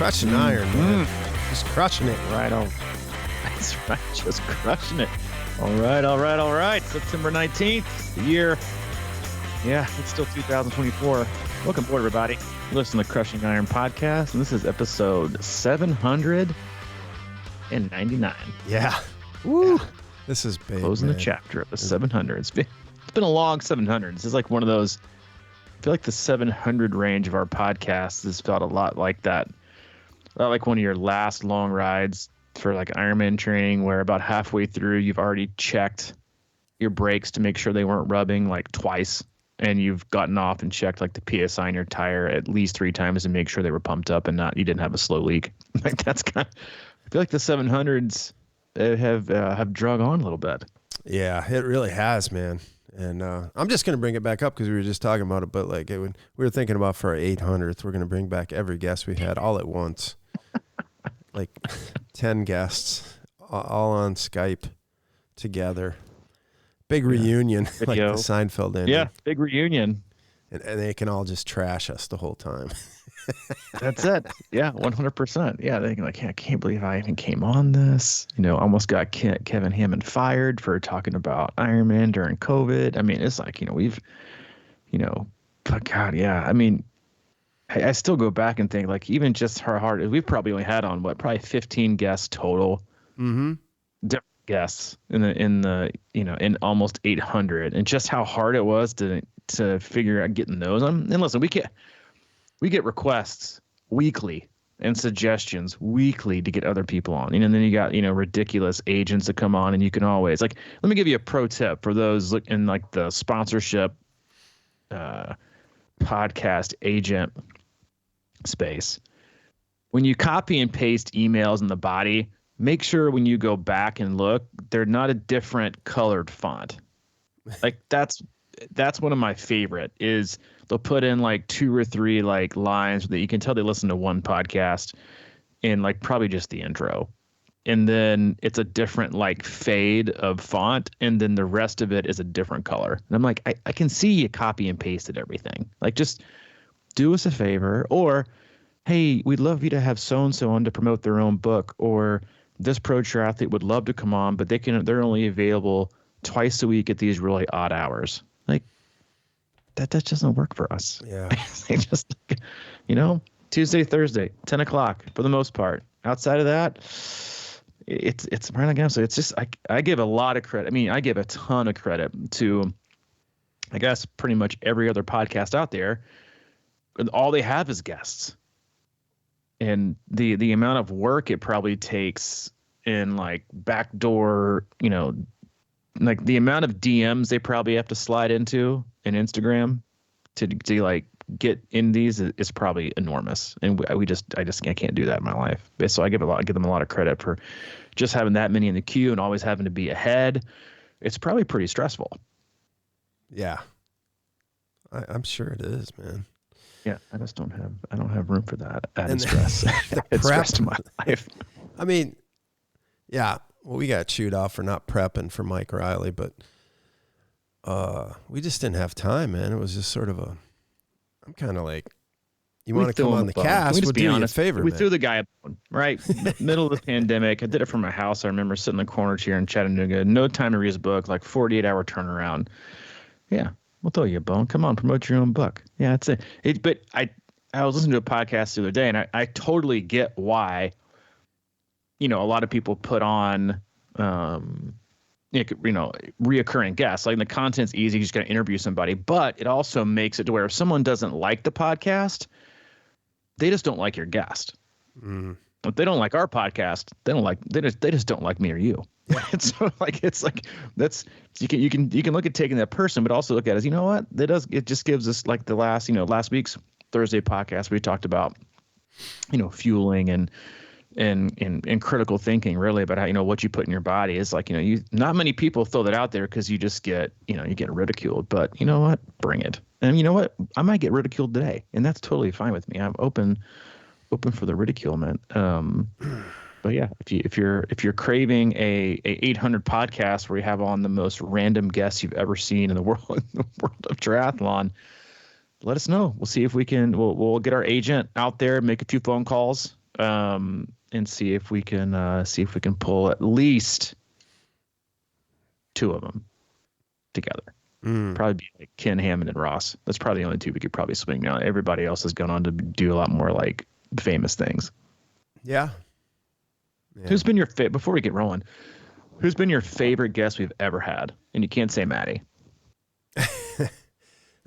Crushing iron, man. Just crushing it. Right on. That's right. Just crushing it. All right. September 19th, the year. Yeah, it's still 2024. Welcome aboard, everybody. Listen to the Crushing Iron podcast, and this is episode 799. Yeah. Woo. Yeah. This is big, Closing man. the chapter of the 700. It's been a long 700. This is like one of those, I feel like the 700 range of our podcast has felt a lot like that. A lot like one of your last long rides for like Ironman training, where about halfway through you've already checked your brakes to make sure they weren't rubbing like twice, and you've gotten off and checked like the PSI in your tire at least 3 times to make sure they were pumped up and you didn't have a slow leak. Like that's kind of, I feel like the 700s have drug on a little bit. Yeah, it really has, man. And I'm just going to bring it back up because we were just talking about it, but like we were thinking about for our 800th, we're going to bring back every guest we had all at once. Like 10 guests all on Skype together. Big reunion, like the Seinfeld ending. Yeah, big reunion. And they can all just trash us the whole time. That's it. Yeah, 100%. Yeah, they're like, I can't believe I even came on this. Almost got Kevin Hammond fired for talking about Ironman during COVID. I mean, it's like, but God, yeah. I mean, I still go back and think like even just how hard we've probably only had on probably 15 guests total. Mm-hmm. Different guests in almost 800, and just how hard it was to figure out getting those on. And listen, we get requests weekly and suggestions weekly to get other people on. And then you got, ridiculous agents that come on, and you can always let me give you a pro tip for those in like the sponsorship podcast agent space. When you copy and paste emails in the body, make sure when you go back and look, they're not a different colored font. Like that's one of my favorite is they'll put in like 2 or 3 like lines that you can tell they listen to one podcast in like probably just the intro. And then it's a different like fade of font. And then the rest of it is a different color. And I'm like, I can see you copy and pasted everything. Like just do us a favor, or, hey, we'd love you to have so-and-so on to promote their own book, or this pro triathlete would love to come on, but they're only available twice a week at these really odd hours. Like that doesn't work for us. Yeah. They just, Tuesday, Thursday, 10 o'clock for the most part. Outside of that, it's right again. So it's just, I give a lot of credit. I mean, I give a ton of credit to, I guess, pretty much every other podcast out there. All they have is guests. And the amount of work it probably takes in like backdoor, like the amount of DMs they probably have to slide into in Instagram to like get in these is probably enormous. And I can't do that in my life. So I give them a lot of credit for just having that many in the queue and always having to be ahead. It's probably pretty stressful. Yeah. I'm sure it is, man. Yeah, I don't have room for that added stress. It's stress to my life. I mean, yeah, well, we got chewed off for not prepping for Mike Riley, but we just didn't have time, man. It was just sort of I'm kind of like, you want to come on the cast? We'll do you a favor, We man. threw the guy a bone, right? Middle of the pandemic. I did it from my house. I remember sitting in the corner chair in Chattanooga. No time to read his book, like 48-hour turnaround. Yeah. We'll throw you a bone. Come on, promote your own book. Yeah, that's it. But I was listening to a podcast the other day, and I totally get why, a lot of people put on, reoccurring guests. Like the content's easy. You just got to interview somebody. But it also makes it to where if someone doesn't like the podcast, they just don't like your guest. Mm. If they don't like our podcast, they just don't like me or you. Yeah. So that's you can look at taking that person, but also look at it as, what it just gives us like the last week's Thursday podcast we talked about, fueling and critical thinking really about how, what you put in your body is like, not many people throw that out there because you just get, you get ridiculed, but you know what, bring it. And you know what, I might get ridiculed today, and that's totally fine with me. I'm open for the ridicule, man. But yeah, if you're craving a 800 podcast where you have on the most random guests you've ever seen in the world of triathlon, let us know. We'll see if we can. We'll get our agent out there, make a few phone calls, and see if we can pull at least two of them together. Probably be like Ken Hammond and Ross. That's probably the only two we could probably swing now. Everybody else has gone on to do a lot more like famous things. Yeah. Who's been your before we get rolling? Who's been your favorite guest we've ever had? And you can't say Maddie.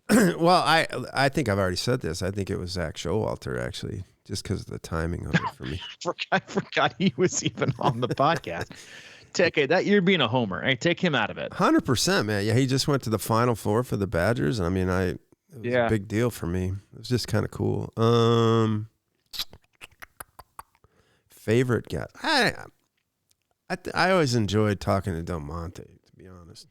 Well, I think I've already said this. I think it was Zach Showalter, actually, just because of the timing of it for me. I forgot he was even on the podcast. That you're being a homer. Hey, take him out of it. 100%, man. Yeah, he just went to the Final Four for the Badgers. I mean, it was a big deal for me. It was just kind of cool. Favorite guest? I always enjoyed talking to Del Monte, to be honest.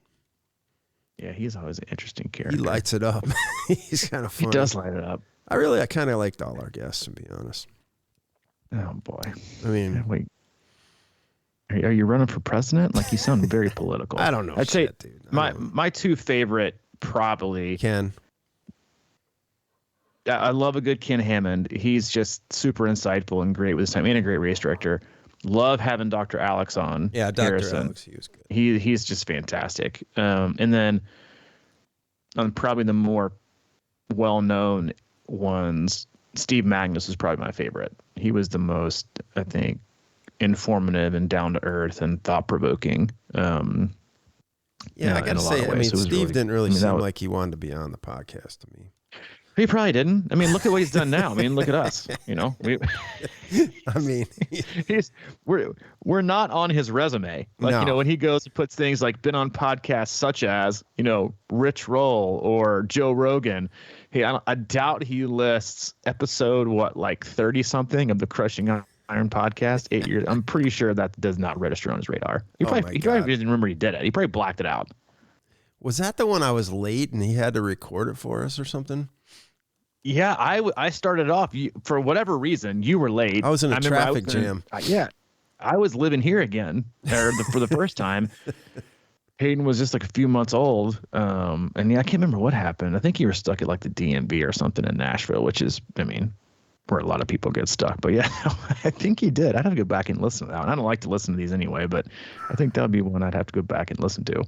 Yeah, he's always an interesting character. He lights it up. He's kind of funny. He does light it up. I kind of liked all our guests, to be honest. Oh boy. I mean, wait. Are you running for president? Like, you sound very political. I don't know. I'd say dude. My two favorite probably Ken. I love a good Ken Hammond. He's just super insightful and great with his time, and a great race director. Love having Dr. Alex on. Yeah, Dr. Harrison. Alex, he was good. He's just fantastic. And then probably the more well-known ones, Steve Magnus is probably my favorite. He was the most, I think, informative and down to earth and thought provoking. I gotta say, I mean, Steve didn't really seem like he wanted to be on the podcast to me. He probably didn't. I mean, look at what he's done now. I mean, look at us. You know, I mean, we're not on his resume. Like, no. You know, when he goes and puts things like been on podcasts such as, you know, Rich Roll or Joe Rogan. Hey, I doubt he lists episode like 30 something of the Crushing Iron podcast, 8 years. I'm pretty sure that does not register on his radar. He probably didn't remember he did it. He probably blacked it out. Was that the one I was late and he had to record it for us or something? Yeah, I started off for whatever reason. You were late. I was in a traffic jam. I was living here again for the first time. Hayden was just like a few months old, and I can't remember what happened. I think you were stuck at like the DMV or something in Nashville, which is, I mean, where a lot of people get stuck. But yeah, I think he did. I'd have to go back and listen to that one. I don't like to listen to these anyway, but I think that would be one I'd have to go back and listen to.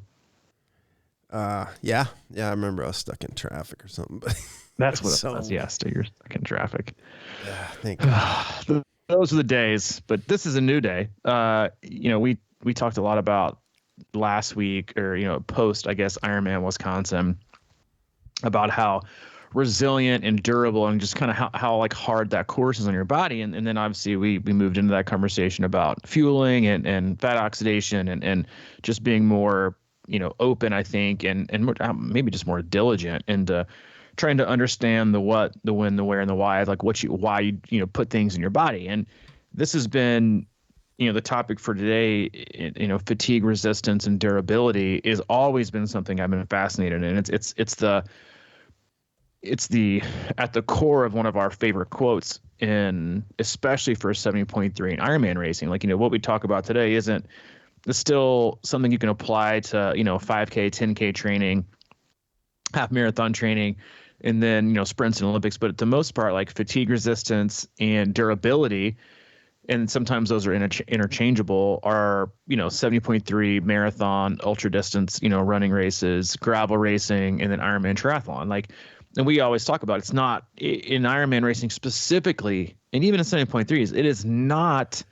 Yeah, I remember I was stuck in traffic or something, but that's what it was. Yeah, you're stuck in traffic. Yeah, thank you. Those are the days, but this is a new day. You know, we talked a lot about last week, or, you know, post, I guess, Ironman Wisconsin, about how resilient and durable and just kind of how like hard that course is on your body. And then obviously we moved into that conversation about fueling and fat oxidation and just being more, you know, open, I think, and maybe just more diligent into trying to understand the what, the when, the where, and the why, like why you put things in your body. And this has been, you know, the topic for today. You know, fatigue resistance and durability has always been something I've been fascinated in. It's at the core of one of our favorite quotes, in especially for 70.3 and Ironman racing. Like, you know, what we talk about today it's still something you can apply to, you know, 5K, 10K training, half marathon training, and then, you know, sprints and Olympics. But at the most part, like fatigue resistance and durability, and sometimes those are interchangeable, are, you know, 70.3 marathon, ultra distance, you know, running races, gravel racing, and then Ironman triathlon. Like, and we always talk about, it's not in Ironman racing specifically, and even in 70.3s, it is not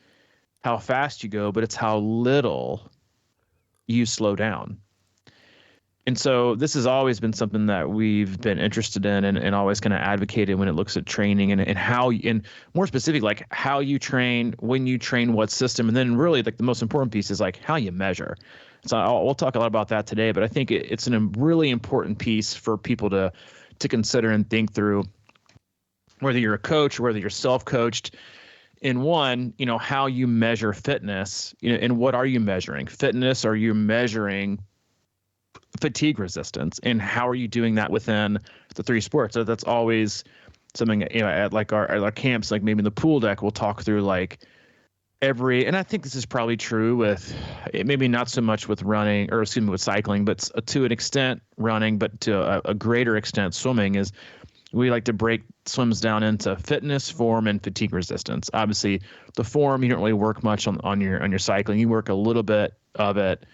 how fast you go, but it's how little you slow down. And so this has always been something that we've been interested in and always kind of advocated when it looks at training and how, and more specific, like how you train, when you train, what system, and then really like the most important piece is like how you measure. So we'll talk a lot about that today, but I think it's a really important piece for people to consider and think through, whether you're a coach or whether you're self-coached. In one, you know, how you measure fitness, you know, and what are you measuring? Fitness, are you measuring fatigue resistance, and how are you doing that within the three sports? So that's always something, you know, at like our camps, like maybe in the pool deck, we'll talk through like and I think this is probably true with, maybe not so much with running, or excuse me, with cycling, but to an extent running, but to a greater extent swimming, is we like to break swims down into fitness, form, and fatigue resistance. Obviously, the form, you don't really work much on your cycling. You work a little bit of it,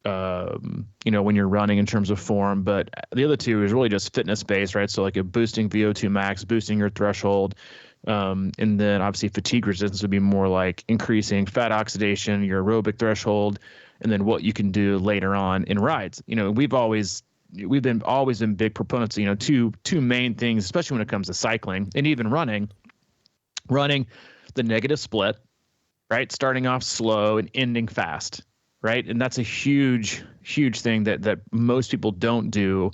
when you're running in terms of form, but the other two is really just fitness based, right? So like a boosting VO2 max, boosting your threshold. And then obviously fatigue resistance would be more like increasing fat oxidation, your aerobic threshold, and then what you can do later on in rides. We've always been big proponents, two main things, especially when it comes to cycling and even running, the negative split, right? Starting off slow and ending fast, right? And that's a huge thing that most people don't do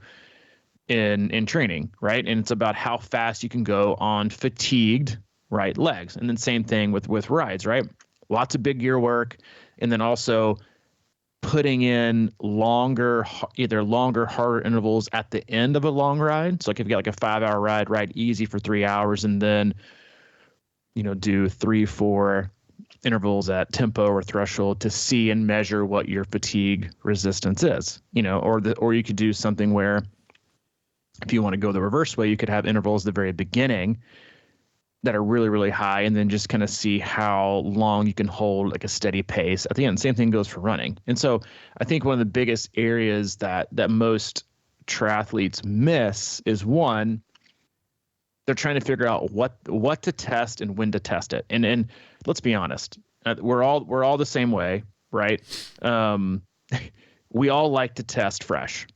in training, right? And it's about how fast you can go on fatigued right legs. And then same thing with rides, right? Lots of big gear work, and then also putting in either longer, harder intervals at the end of a long ride. So like if you got like a 5-hour ride easy for 3 hours, and then, do 3-4 intervals at tempo or threshold to see and measure what your fatigue resistance is, or you could do something where if you want to go the reverse way, you could have intervals at the very beginning that are really, really high, and then just kind of see how long you can hold like a steady pace at the end. Same thing goes for running. And so I think one of the biggest areas that most triathletes miss is, one, they're trying to figure out what to test and when to test it. And let's be honest, we're all the same way, right? We all like to test fresh,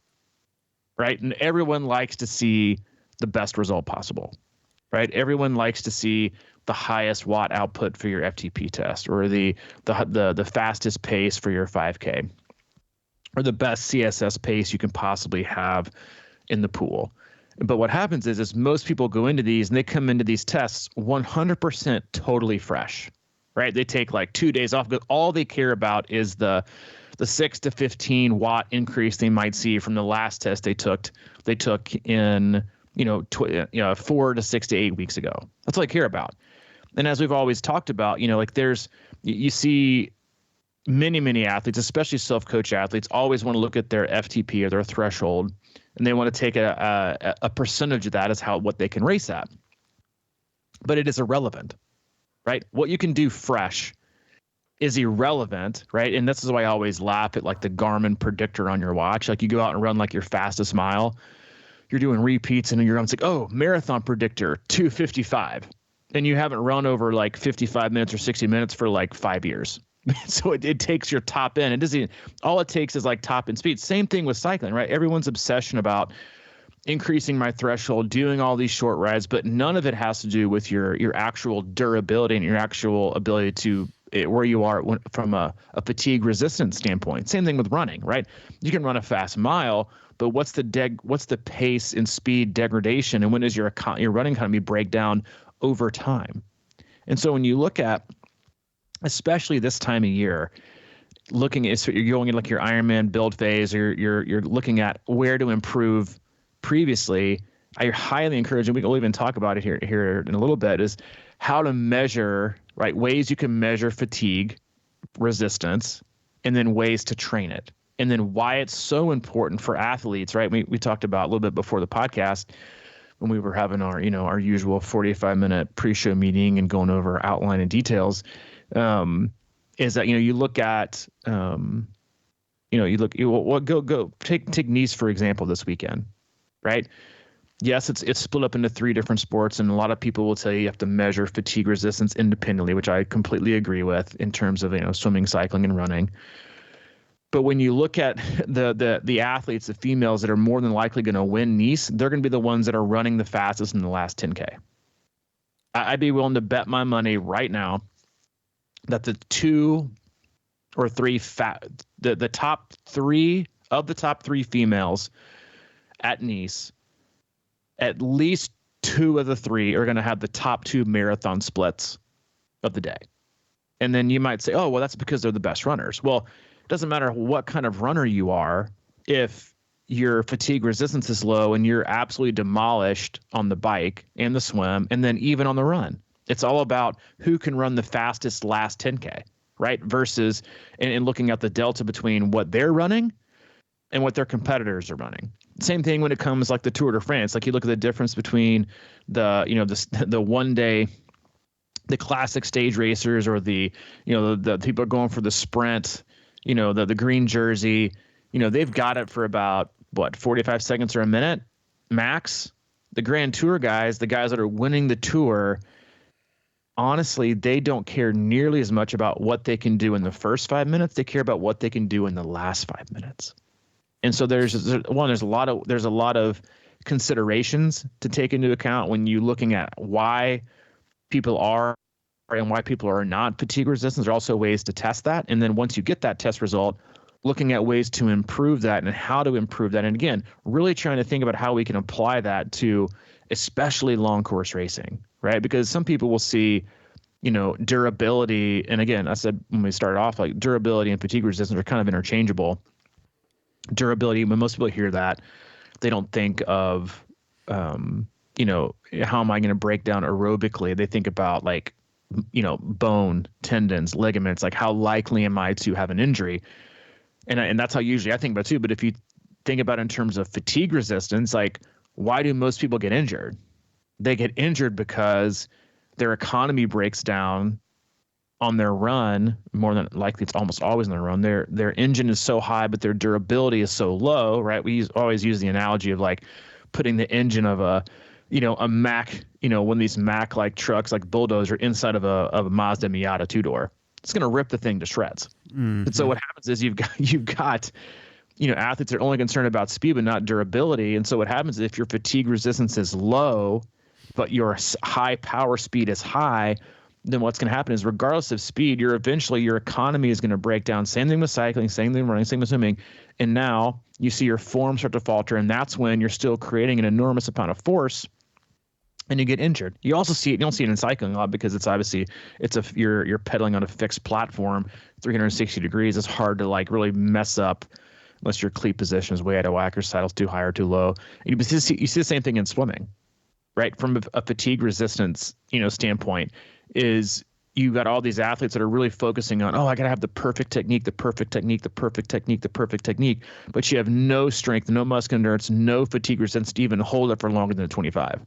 right? And everyone likes to see the best result possible, right? Everyone likes to see the highest watt output for your FTP test, or the fastest pace for your 5K, or the best CSS pace you can possibly have in the pool. But what happens is most people go into these and they come into these tests 100% totally fresh, right? They take like 2 days off because all they care about is the 6 to 15 watt increase they might see from the last test they took in 4 to 6 to 8 weeks ago. That's all I care about. And as we've always talked about, you see many athletes, especially self-coach athletes, always want to look at their FTP or their threshold, and they want to take a percentage of that as what they can race at. But it is irrelevant, right? What you can do fresh is irrelevant, right? And this is why I always laugh at like the Garmin predictor on your watch. Like you go out and run like your fastest mile, you're doing repeats, and it's like, oh, marathon predictor 2:55, and you haven't run over like 55 minutes or 60 minutes for like 5 years. So it takes your top end. It doesn't. All it takes is like top end speed. Same thing with cycling, right? Everyone's obsession about increasing my threshold, doing all these short rides, but none of it has to do with your actual durability and your actual ability to where you are from a fatigue resistance standpoint. Same thing with running, right? You can run a fast mile, but what's the pace and speed degradation, and when does your running economy break down over time? And so when you look at, especially this time of year, looking at, so you're going in like your Ironman build phase, or you're looking at where to improve previously, I highly encourage, and we'll even talk about it here in a little bit, is how to measure, right? Ways you can measure fatigue resistance, and then ways to train it. And then why it's so important for athletes, right? We talked about a little bit before the podcast when we were having our usual 45-minute pre-show meeting and going over outline and details. Is that, you look at, take Nice, for example, this weekend, right? Yes, it's split up into 3 different sports, and a lot of people will tell you have to measure fatigue resistance independently, which I completely agree with in terms of, swimming, cycling, and running. But when you look at the athletes, the females that are more than likely going to win Nice, they're going to be the ones that are running the fastest in the last 10K. I'd be willing to bet my money right now that the 2 or 3 the top 3 of the top 3 females at Nice, at least 2 of the 3 are going to have the top 2 marathon splits of the day. And then you might say, oh, well, that's because they're the best runners. Well, it doesn't matter what kind of runner you are. If your fatigue resistance is low and you're absolutely demolished on the bike and the swim, and then even on the run, it's all about who can run the fastest last 10K, right? Versus and looking at the delta between what they're running and what their competitors are running. Same thing when it comes like the Tour de France. Like you look at the difference between the one day, the classic stage racers, or the people are going for the sprint, the green jersey, they've got it for about 45 seconds or a minute max. The Grand Tour guys, the guys that are winning the Tour, honestly, they don't care nearly as much about what they can do in the first 5 minutes. They care about what they can do in the last 5 minutes. And so there's a lot of considerations to take into account when you're looking at why people are and why people are not fatigue resistant. There are also ways to test that. And then once you get that test result, looking at ways to improve that and how to improve that. And again, really trying to think about how we can apply that to especially long course racing, right? Because some people will see, durability. And again, I said when we started off, like durability and fatigue resistance are kind of interchangeable. Durability, when most people hear that, they don't think of, how am I going to break down aerobically? They think about like, bone, tendons, ligaments, like how likely am I to have an injury? And that's how usually I think about it too. But if you think about it in terms of fatigue resistance, like why do most people get injured? They get injured because their economy breaks down on their run. More than likely, it's almost always on their run. Their engine is so high, but their durability is so low, right? We always use the analogy of like putting the engine of a Mack, one of these Mack like trucks, like bulldozer, inside of a Mazda Miata 2-door. It's going to rip the thing to shreds. Mm-hmm. And so what happens is you've got athletes that are only concerned about speed but not durability. And so what happens is if your fatigue resistance is low, but your high power speed is high, then what's going to happen is regardless of speed, your economy is going to break down. Same thing with cycling, same thing with running, same with swimming. And now you see your form start to falter, and that's when you're still creating an enormous amount of force and you get injured. You also see it, you don't see it in cycling a lot because it's obviously you're pedaling on a fixed platform, 360 degrees. It's hard to like really mess up unless your cleat position is way out of whack or saddle's too high or too low. You see the same thing in swimming, right? From a fatigue resistance, standpoint, is you got all these athletes that are really focusing on, I got to have the perfect technique, the perfect technique, the perfect technique, the perfect technique, but you have no strength, no muscle endurance, no fatigue resistance to even hold it for longer than 25.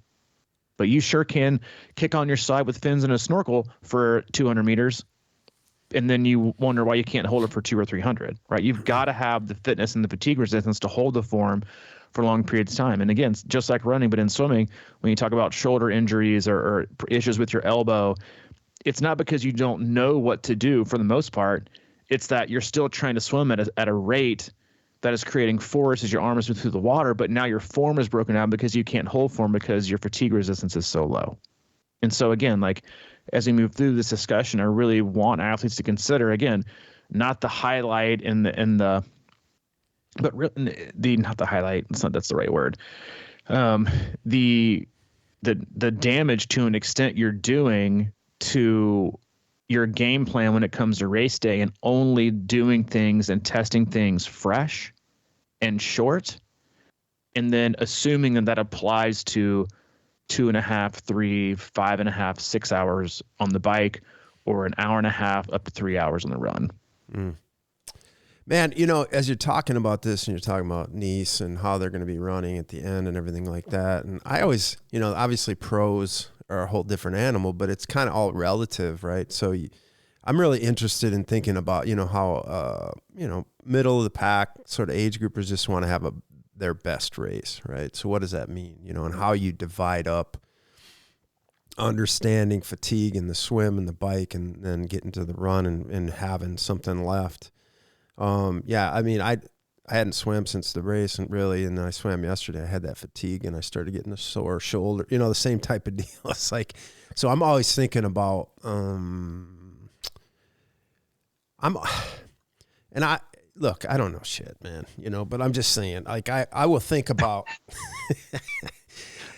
But you sure can kick on your side with fins and a snorkel for 200 meters, and then you wonder why you can't hold it for 200 or 300, right? You've got to have the fitness and the fatigue resistance to hold the form for long periods of time. And again, just like running, but in swimming, when you talk about shoulder injuries or issues with your elbow, it's not because you don't know what to do for the most part. It's that you're still trying to swim at a rate that is creating force as your arms move through the water, but now your form is broken down because you can't hold form because your fatigue resistance is so low. And so again, like as we move through this discussion, I really want athletes to consider, again, not the highlight not the highlight. That's the right word. The damage to an extent you're doing to your game plan when it comes to race day, and only doing things and testing things fresh and short, and then assuming that applies to 2.5, 3, 5.5, 6 hours on the bike, or an hour and a half up to 3 hours on the run. Mm. Man, as you're talking about this and you're talking about Nice and how they're going to be running at the end and everything like that. And I always, obviously pros are a whole different animal, but it's kind of all relative, right? So I'm really interested in thinking about, how, middle of the pack sort of age groupers just want to have their best race, right? So what does that mean, and how you divide up understanding fatigue in the swim and the bike, and then getting to the run and having something left. I hadn't swam since the race, and I swam yesterday. I had that fatigue and I started getting a sore shoulder, the same type of deal. It's like, so I'm always thinking about, I don't know shit, man, but I'm just saying, like, I will think about,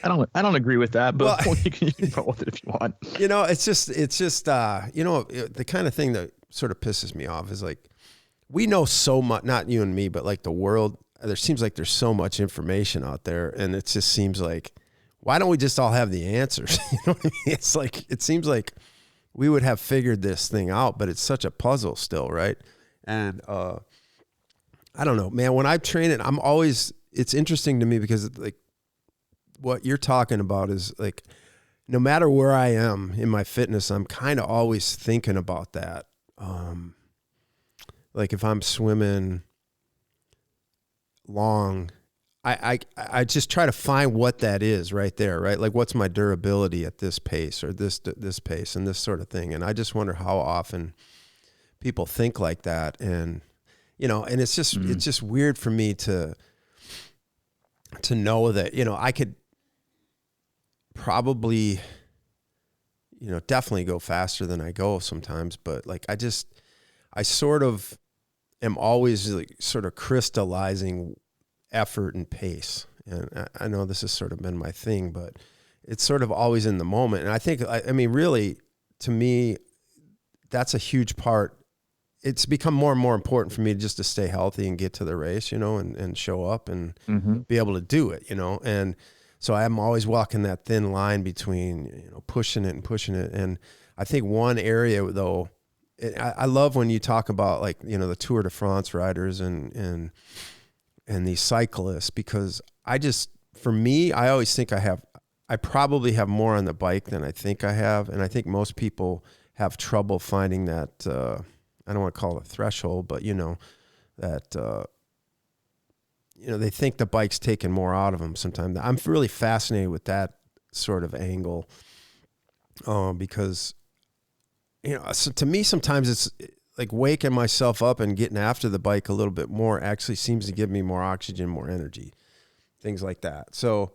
I don't agree with that, but you can go with it if you want. It's just, the kind of thing that sort of pisses me off is like, we know so much, not you and me, but like the world, there seems like there's so much information out there, and it just seems like, why don't we just all have the answers? You know what I mean? It's like, it seems like we would have figured this thing out, but it's such a puzzle still, right? And I don't know, man, when I'm training, I'm always, it's interesting to me because like what you're talking about is like, no matter where I am in my fitness, I'm kind of always thinking about that. Like if I'm swimming long, I just try to find what that is right there, right? Like what's my durability at this pace or this pace and this sort of thing. And I just wonder how often people think like that. And, you know, and it's just weird for me to know that, you know, I could probably, you know, definitely go faster than I go sometimes, but like, I sort of am always like sort of crystallizing effort and pace. And I know this has sort of been my thing, but it's sort of always in the moment. And I think, I mean, really to me, that's a huge part. It's become more and more important for me just to stay healthy and get to the race, you know, and show up and be able to do it, you know? And so I'm always walking that thin line between, you know, pushing it and pushing it. And I think one area though, I love when you talk about like, you know, the Tour de France riders and these cyclists, because for me, I always think I probably have more on the bike than I think I have. And I think most people have trouble finding that, I don't want to call it a threshold, but you know, that, you know, they think the bike's taking more out of them sometimes. I'm really fascinated with that sort of angle, because, you know, so to me, sometimes it's like waking myself up and getting after the bike a little bit more actually seems to give me more oxygen, more energy, things like that. So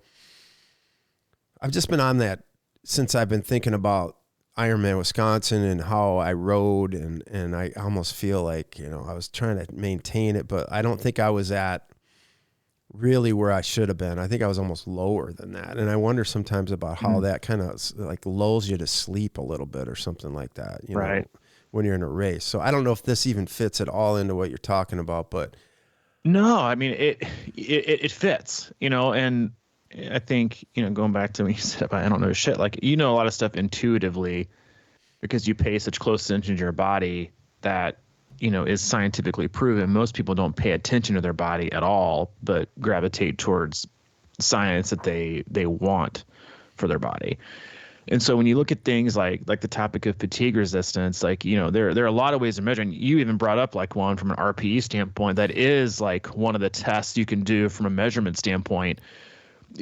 I've just been on that since I've been thinking about Ironman Wisconsin and how I rode, and I almost feel like, you know, I was trying to maintain it, but I don't think I was at really where I should have been. I think I was almost lower than that. And I wonder sometimes about how that kind of like lulls you to sleep a little bit or something like that, you know, when you're in a race. So I don't know if this even fits at all into what you're talking about, but no, I mean, it fits, you know, and I think, you know, going back to when you said, I don't know shit, like, you know, a lot of stuff intuitively because you pay such close attention to your body that, you know, is scientifically proven. Most people don't pay attention to their body at all, but gravitate towards science that they want for their body. And so when you look at things like the topic of fatigue resistance, like, you know, there are a lot of ways of measuring. You even brought up like one from an RPE standpoint that is like one of the tests you can do from a measurement standpoint,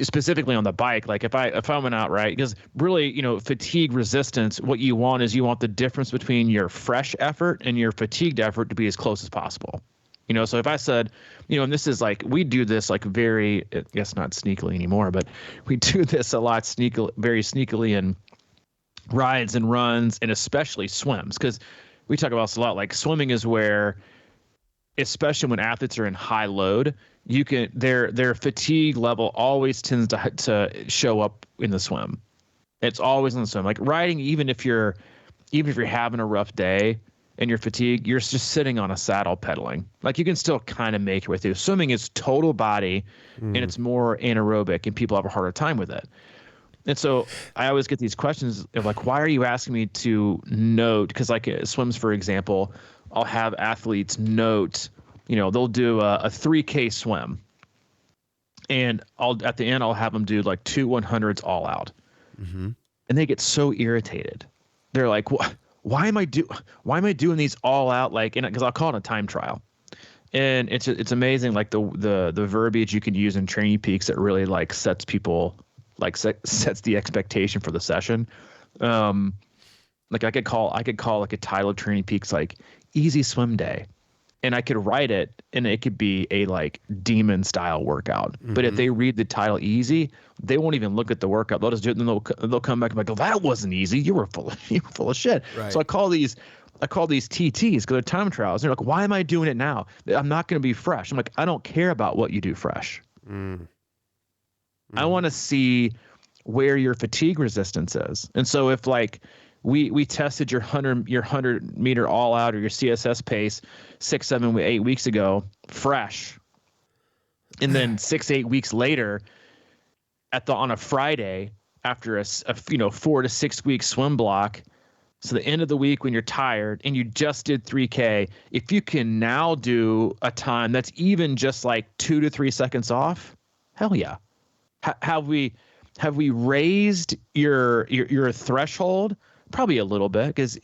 specifically on the bike. Like if I went out, right, because really, you know, fatigue resistance, what you want is you want the difference between your fresh effort and your fatigued effort to be as close as possible. You know, so if I said, you know, and this is like, we do this like very, I guess not sneakily anymore, but we do this a lot very sneakily in rides and runs and especially swims, because we talk about this a lot. Like swimming is where, especially when athletes are in high load, you can their fatigue level always tends to show up in the swim. It's always in the swim. Like riding, even if you're having a rough day and you're fatigued, you're just sitting on a saddle pedaling. Like you can still kind of make your way through. Swimming is total body and it's more anaerobic and people have a harder time with it. And so I always get these questions of like, why are you asking me to note? Because like swims, for example, I'll have athletes note, you know, they'll do a 3K swim and at the end, I'll have them do like 2 100s all out. And they get so irritated. They're like, why am I doing these all out? Like, because I'll call it a time trial. And it's amazing. Like the verbiage you can use in Training Peaks that really like sets people, like sets the expectation for the session. Like I could call like a title of Training Peaks, like easy swim day. And I could write it and it could be a like demon style workout. But if they read the title easy, they won't even look at the workout. They'll just do it and they'll come back and be like, oh, that wasn't easy. You were full of shit. Right. So I call these TTs because they're time trials. And they're like, why am I doing it now? I'm not going to be fresh. I'm like, I don't care about what you do fresh. I want to see where your fatigue resistance is. And so if like we tested your 100 meter all out or your CSS pace 6, 7, 8 weeks ago, fresh. And then 6, 8 weeks later on a Friday after a 4 to 6 week swim block, So the end of the week when you're tired and you just did 3K, if you can now do a time that's even just like 2 to 3 seconds off, hell yeah. Have we raised your threshold? Probably a little bit, because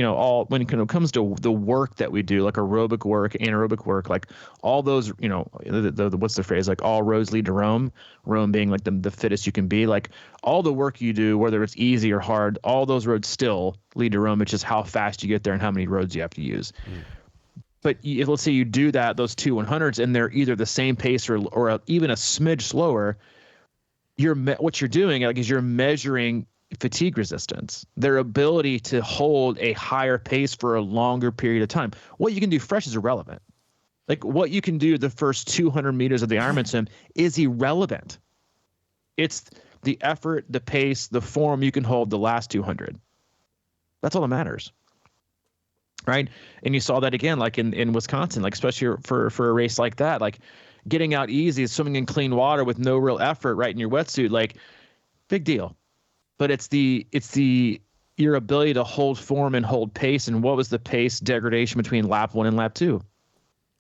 all when it comes to the work that we do, like aerobic work, anaerobic work, like all those, the what's the phrase, like all roads lead to Rome, Rome being like the fittest you can be, like all the work you do, whether it's easy or hard, all those roads still lead to Rome. It's just how fast you get there and how many roads you have to use. But let's say you do that, those 2 100s, and they're either the same pace or even a smidge slower. What you're doing, like, is you're measuring fatigue resistance, their ability to hold a higher pace for a longer period of time. What you can do fresh is irrelevant. Like what you can do the first 200 meters of the Ironman swim is irrelevant. It's the effort, the pace, the form you can hold the last 200. That's all that matters. Right. And you saw that again, like in Wisconsin, like especially for a race like that, like getting out easy, swimming in clean water with no real effort, right, in your wetsuit, like big deal. But it's your ability to hold form and hold pace. And what was the pace degradation between lap 1 and lap 2,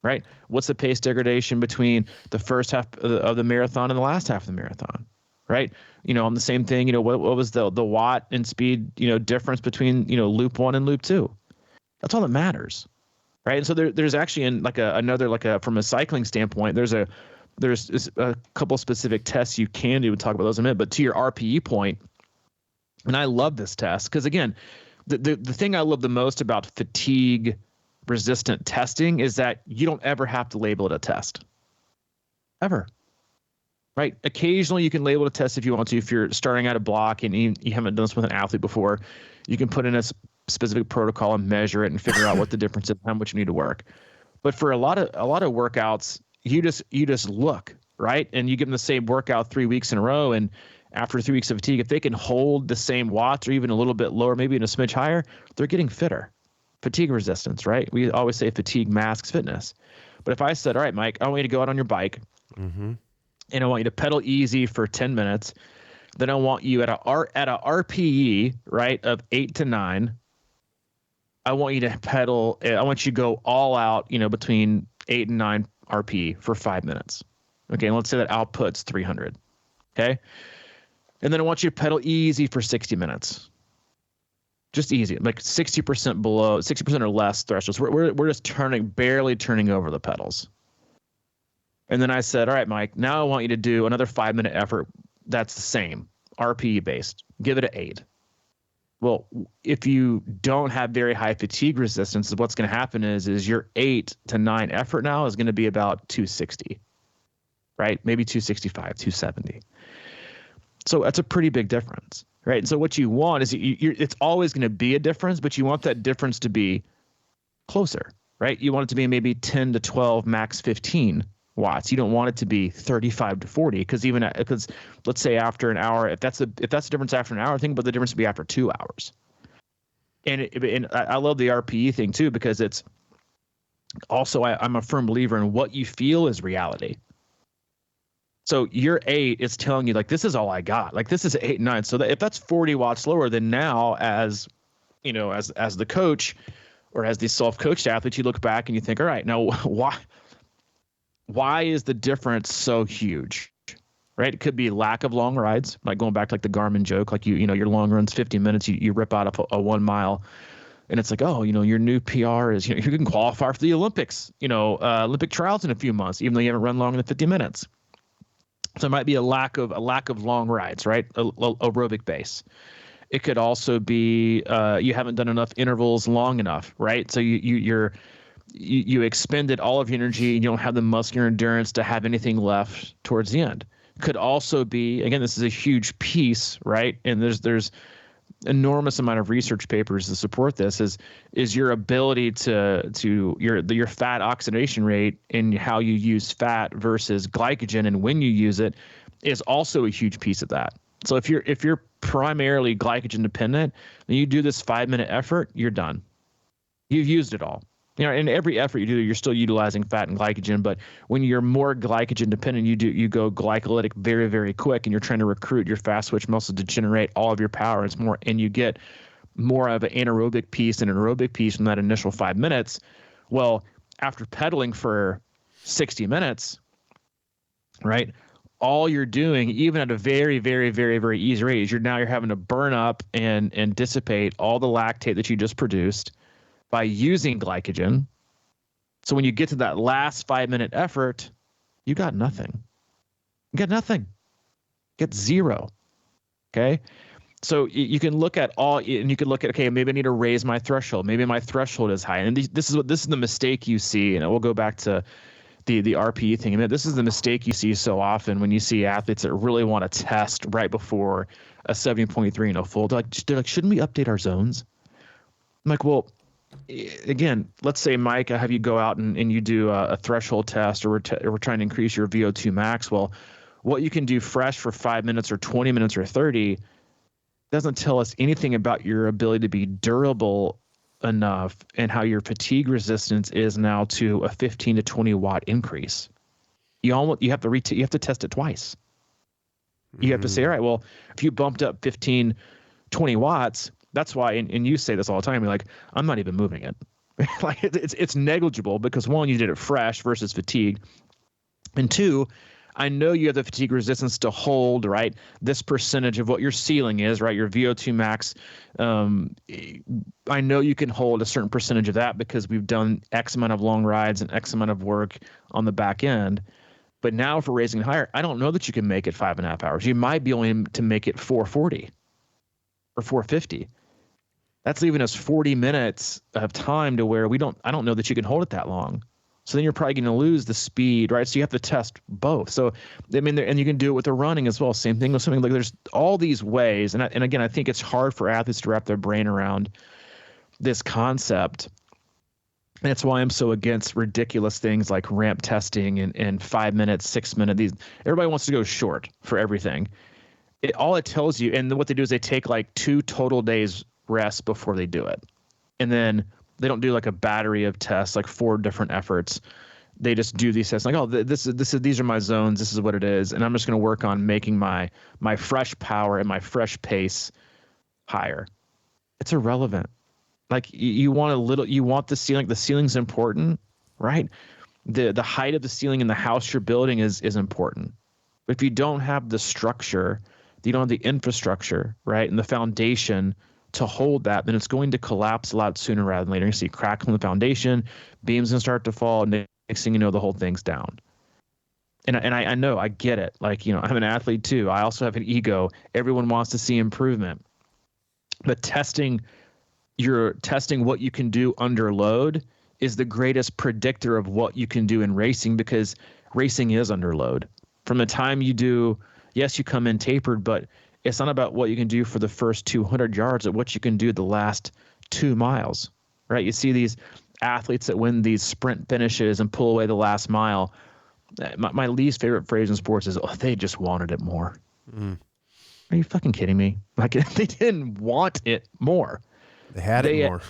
right? What's the pace degradation between the first half of the marathon and the last half of the marathon, right? On the same thing, what was the watt and speed, difference between, loop 1 and loop 2? That's all that matters, right? And so there's actually from a cycling standpoint, there's a couple specific tests you can do. We'll talk about those in a minute. But to your RPE point, and I love this test because, again, the thing I love the most about fatigue resistant testing is that you don't ever have to label it a test. Ever. Right? Occasionally you can label it a test if you want to. If you're starting out a block and you haven't done this with an athlete before, you can put in a specific protocol and measure it and figure out what the difference is, how much you need to work. But for a lot of workouts, you just look, right? And you give them the same workout 3 weeks in a row, and after 3 weeks of fatigue, if they can hold the same watts or even a little bit lower, maybe in a smidge higher, they're getting fitter. Fatigue resistance, right? We always say fatigue masks fitness. But if I said, all right, Mike, I want you to go out on your bike, and I want you to pedal easy for 10 minutes, then I want you at a RPE, right, of 8 to 9, I want you to pedal, I want you to go all out, between 8 and 9 RPE for 5 minutes. Okay, and let's say that output's 300. Okay? And then I want you to pedal easy for 60 minutes. Just easy, like 60% below, 60% or less thresholds. We're just barely turning over the pedals. And then I said, all right, Mike, now I want you to do another 5-minute effort that's the same, RPE based. Give it an 8. Well, if you don't have very high fatigue resistance, what's going to happen is your 8 to 9 effort now is going to be about 260, right? Maybe 265, 270. So that's a pretty big difference, right? And so what you want is it's always going to be a difference, but you want that difference to be closer, right? You want it to be maybe 10 to 12, max 15 watts. You don't want it to be 35 to 40 because let's say after an hour, if that's the difference after an hour, think about the difference to be after 2 hours. And I love the RPE thing too, because it's also, I'm a firm believer in what you feel is reality. So your 8 is telling you, like, this is all I got. Like, this is 8, 9. So if that's 40 watts lower, then now as the coach or as the self-coached athlete, you look back and you think, all right, now why is the difference so huge? Right? It could be lack of long rides, like going back to like the Garmin joke, like your long run's 50 minutes, you rip out a 1 mile. And it's like, oh, your new PR is, you can qualify for the Olympics, Olympic trials in a few months, even though you haven't run longer than 50 minutes. So it might be a lack of long rides, right? Aerobic base. It could also be you haven't done enough intervals long enough, right? So you expended all of your energy and you don't have the muscular endurance to have anything left towards the end. Could also be, again, this is a huge piece, right? And there's enormous amount of research papers to support this is your ability to your fat oxidation rate and how you use fat versus glycogen and when you use it is also a huge piece of that. So if you're primarily glycogen dependent, then you do this 5-minute effort, you're done. You've used it all. In every effort you do, you're still utilizing fat and glycogen, but when you're more glycogen dependent, you go glycolytic very, very quick, and you're trying to recruit your fast twitch muscle to generate all of your power. And you get more of an anaerobic piece and an aerobic piece from that initial 5 minutes. Well, after pedaling for 60 minutes, right, all you're doing, even at a very, very, very, very easy rate, is you're having to burn up and dissipate all the lactate that you just produced by using glycogen. So when you get to that last 5 minute effort, you got nothing. You got nothing. You get zero. Okay. So you can look at all, and you can look at, okay, maybe I need to raise my threshold. Maybe my threshold is high. And this is the mistake you see. And we'll go back to the RPE thing. I mean, this is the mistake you see so often when you see athletes that really want to test right before a 70.3 full. They're like, shouldn't we update our zones? I'm like, well, again, let's say, Mike, I have you go out and you do a threshold test, or we're trying to increase your VO2 max. Well, what you can do fresh for 5 minutes or 20 minutes or 30 doesn't tell us anything about your ability to be durable enough and how your fatigue resistance is now to a 15 to 20 watt increase. You have to test it twice. You have to say, all right, well, if you bumped up 15, 20 watts, that's why, and you say this all the time, you're like, I'm not even moving it. Like it's negligible because, one, you did it fresh versus fatigue. And two, I know you have the fatigue resistance to hold, right, this percentage of what your ceiling is, right, your VO2 max. I know you can hold a certain percentage of that because we've done X amount of long rides and X amount of work on the back end. But now if we're raising higher, I don't know that you can make it 5.5 hours. You might be only to make it 440 or 450. That's leaving us 40 minutes of time to where I don't know that you can hold it that long. So then you're probably going to lose the speed, right? So you have to test both. So, I mean, and you can do it with the running as well. Same thing with something like, there's all these ways. And again, I think it's hard for athletes to wrap their brain around this concept. And that's why I'm so against ridiculous things like ramp testing and 5 minutes, 6 minutes. Everybody wants to go short for everything. All it tells you, and what they do is they take like 2 total days rest before they do it. And then they don't do like a battery of tests, like 4 different efforts. They just do these tests like, oh, these are my zones. This is what it is. And I'm just going to work on making my fresh power and my fresh pace higher. It's irrelevant. Like you want the ceiling. The ceiling's important, right? The height of the ceiling in the house you're building is important. But if you don't have the structure, you don't have the infrastructure, right, and the foundation to hold that, then it's going to collapse a lot sooner rather than later. You see cracks in the foundation, beams going to start to fall, and next thing you know, the whole thing's down. And I know, I get it. Like, I'm an athlete too. I also have an ego. Everyone wants to see improvement. But testing what you can do under load is the greatest predictor of what you can do in racing, because racing is under load. From the time you do, yes, you come in tapered, but it's not about what you can do for the first 200 yards, but what you can do the last 2 miles, right? You see these athletes that win these sprint finishes and pull away the last mile. My least favorite phrase in sports is, oh, they just wanted it more. Are you fucking kidding me? Like, they didn't want it more. They had it more.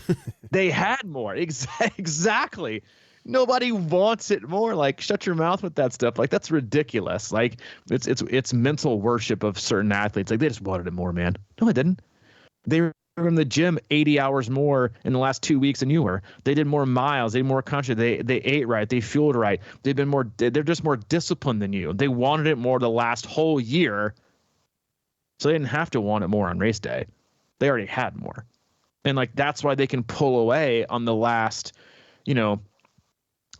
They had more. Exactly. Nobody wants it more. Like, shut your mouth with that stuff. Like, that's ridiculous. Like, it's mental worship of certain athletes. Like, they just wanted it more, man. No, they didn't. They were in the gym 80 hours more in the last 2 weeks than you were. They did more miles. They did more country. They ate right. They fueled right. They're just more disciplined than you. They wanted it more the last whole year. So they didn't have to want it more on race day. They already had more. And like, that's why they can pull away on the last,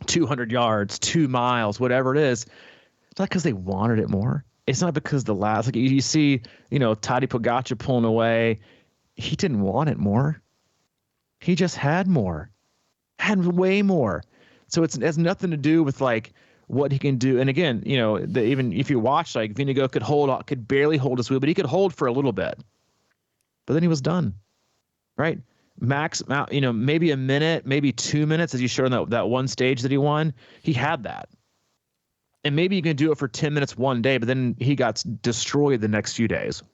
200 yards, 2 miles, whatever it is. It's not because they wanted it more. It's not because the last, like you see, Tadej Pogačar pulling away. He didn't want it more. He just had more, had way more. So it has nothing to do with like what he can do. And again, even if you watch, like Vinigo could barely hold his wheel, but he could hold for a little bit. But then he was done, right? Max, maybe a minute, maybe 2 minutes, as you showed on that one stage that he won. He had that. And maybe you can do it for 10 minutes one day, but then he got destroyed the next few days.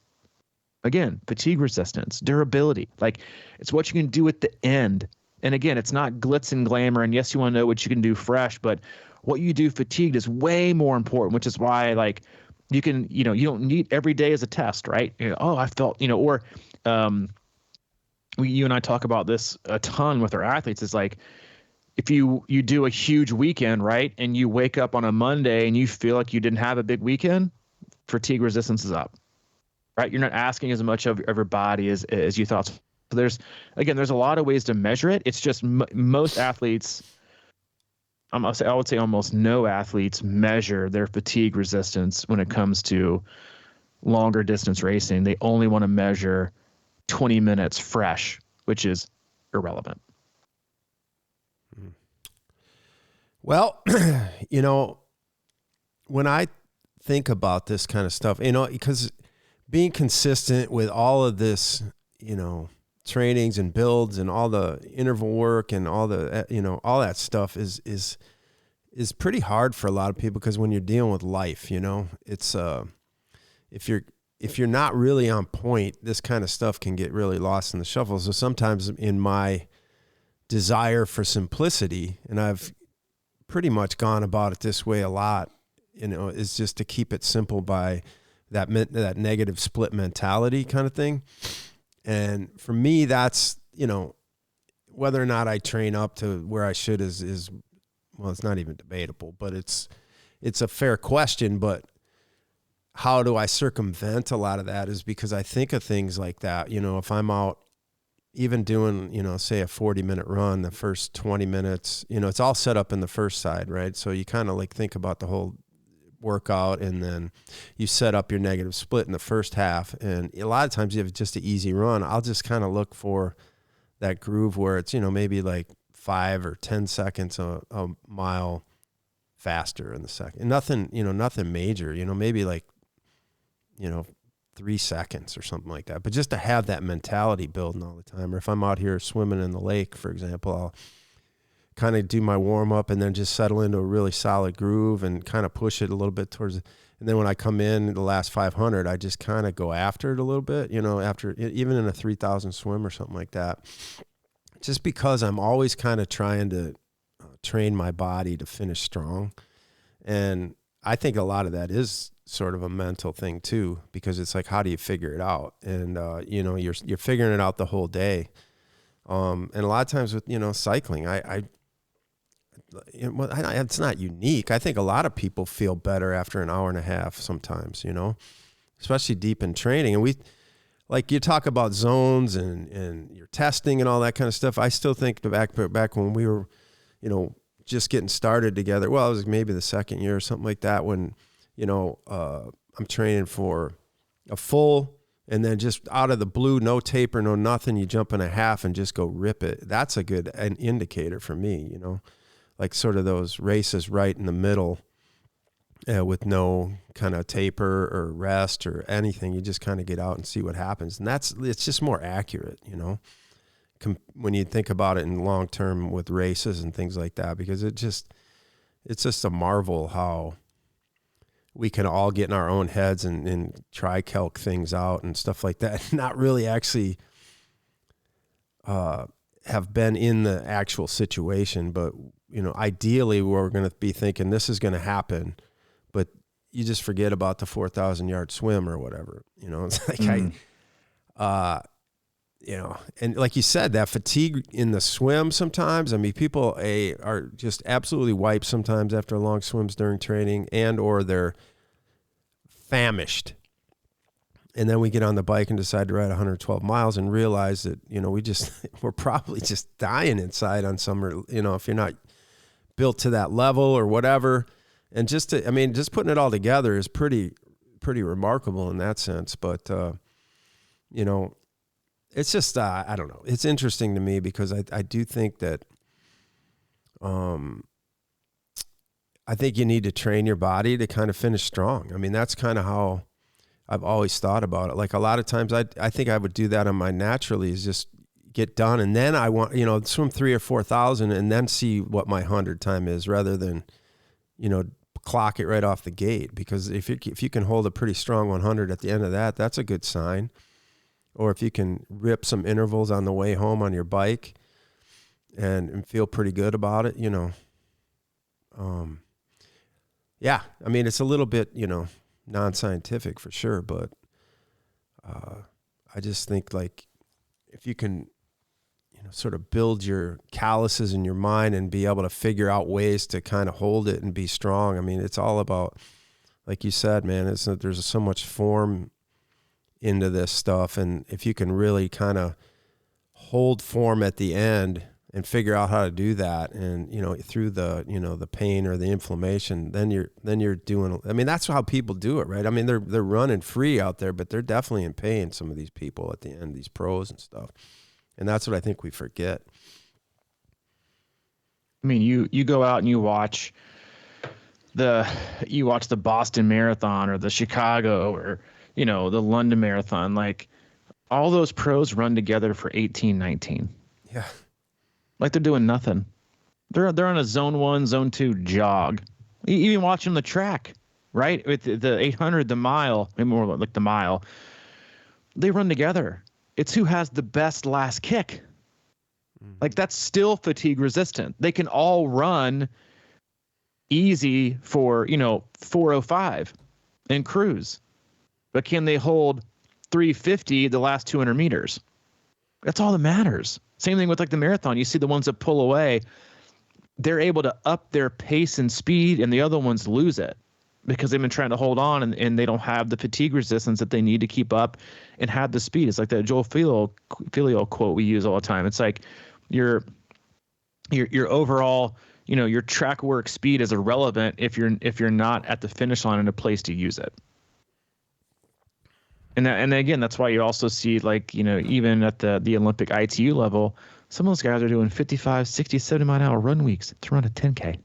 Again, fatigue resistance, durability. Like, it's what you can do at the end. And again, it's not glitz and glamour. And yes, you want to know what you can do fresh, but what you do fatigued is way more important, which is why, like, you can, you don't need every day as a test, right? I felt, you and I talk about this a ton with our athletes. Is like, if you do a huge weekend, right, and you wake up on a Monday and you feel like you didn't have a big weekend, fatigue resistance is up, right? You're not asking as much of your body as you thought. So there's a lot of ways to measure it. It's just most athletes, I would say almost no athletes measure their fatigue resistance when it comes to longer distance racing. They only want to measure 20 minutes fresh, which is irrelevant. Well, when I think about this kind of stuff, because being consistent with all of this, trainings and builds and all the interval work and all the, all that stuff is pretty hard for a lot of people, because when you're dealing with life, it's, if you're not really on point, this kind of stuff can get really lost in the shuffle. So sometimes in my desire for simplicity, and I've pretty much gone about it this way a lot, is just to keep it simple by that negative split mentality kind of thing. And for me, that's, whether or not I train up to where I should is well, it's not even debatable, but it's a fair question. But how do I circumvent a lot of that is because I think of things like that. If I'm out even doing, say a 40-minute run, the first 20 minutes, it's all set up in the first side, right? So you kind of like think about the whole workout, and then you set up your negative split in the first half. And a lot of times you have just an easy run. I'll just kind of look for that groove where it's, maybe like 5 or 10 seconds a mile faster in the second. And nothing major, maybe like, 3 seconds or something like that. But just to have that mentality building all the time. Or if I'm out here swimming in the lake, for example, I'll kind of do my warm up and then just settle into a really solid groove and kind of push it a little bit towards it. And then when I come in the last 500, I just kind of go after it a little bit, after even in a 3,000 swim or something like that. Just because I'm always kind of trying to train my body to finish strong. And I think a lot of that is sort of a mental thing too, because it's like, how do you figure it out? And, you're figuring it out the whole day. And a lot of times with, cycling, it's not unique. I think a lot of people feel better after an hour and a half sometimes, especially deep in training. And like you talk about zones and your testing and all that kind of stuff. I still think back when we were, just getting started together. Well, it was maybe the second year or something like that when, I'm training for a full, and then just out of the blue, no taper, no nothing, you jump in a half and just go rip it. That's an indicator for me, like sort of those races right in the middle with no kind of taper or rest or anything. You just kind of get out and see what happens. And it's just more accurate, when you think about it in long term with races and things like that, because it's just a marvel how we can all get in our own heads and try calc things out and stuff like that, not really actually have been in the actual situation. But, ideally we're going to be thinking this is going to happen, but you just forget about the 4,000 yard swim or whatever, it's like, and like you said, that fatigue in the swim sometimes, people are just absolutely wiped sometimes after long swims during training, or they're famished. And then we get on the bike and decide to ride 112 miles and realize that, we're probably just dying inside on some, if you're not built to that level or whatever. And just putting it all together is pretty remarkable in that sense. But, it's just, I don't know. It's interesting to me because I do think that, I think you need to train your body to kind of finish strong. That's kind of how I've always thought about it. Like a lot of times I think I would do that on my naturally, is just get done. And then I want, swim 3,000 or 4,000 and then see what my 100 time is, rather than, clock it right off the gate. Because if you can hold a pretty strong 100 at the end of that, that's a good sign. Or if you can rip some intervals on the way home on your bike and feel pretty good about it, yeah, it's a little bit, non-scientific for sure, but I just think like if you can sort of build your calluses in your mind and be able to figure out ways to kind of hold it and be strong. I mean, it's all about, like you said, man, there's so much form into this stuff. And if you can really kind of hold form at the end and figure out how to do that, and, through the, the pain or the inflammation, then you're doing, I mean, that's how people do it, right? I mean, they're running free out there, but they're definitely in pain, some of these people at the end, these pros and stuff. And that's what I think we forget. I mean, you go out and you watch the Boston Marathon or the Chicago or, the London Marathon. Like, all those pros run together for 18, 19. Yeah. Like, they're doing nothing. They're on a zone 1, zone 2 jog. Even watching the track, right? With the 800, the mile, maybe more like the mile, they run together. It's who has the best last kick. Like, that's still fatigue resistant. They can all run easy for, 4:05 and cruise. But can they hold 3:50 the last 200 meters? That's all that matters. Same thing with like the marathon. You see the ones that pull away, they're able to up their pace and speed, and the other ones lose it because they've been trying to hold on and they don't have the fatigue resistance that they need to keep up and have the speed. It's like that Joel Filio quote we use all the time. It's like your overall, your track work speed is irrelevant if you're not at the finish line in a place to use it. And again, that's why you also see, like, even at the Olympic ITU level, some of those guys are doing 55, 60, 70 mile an hour run weeks to run a 10K.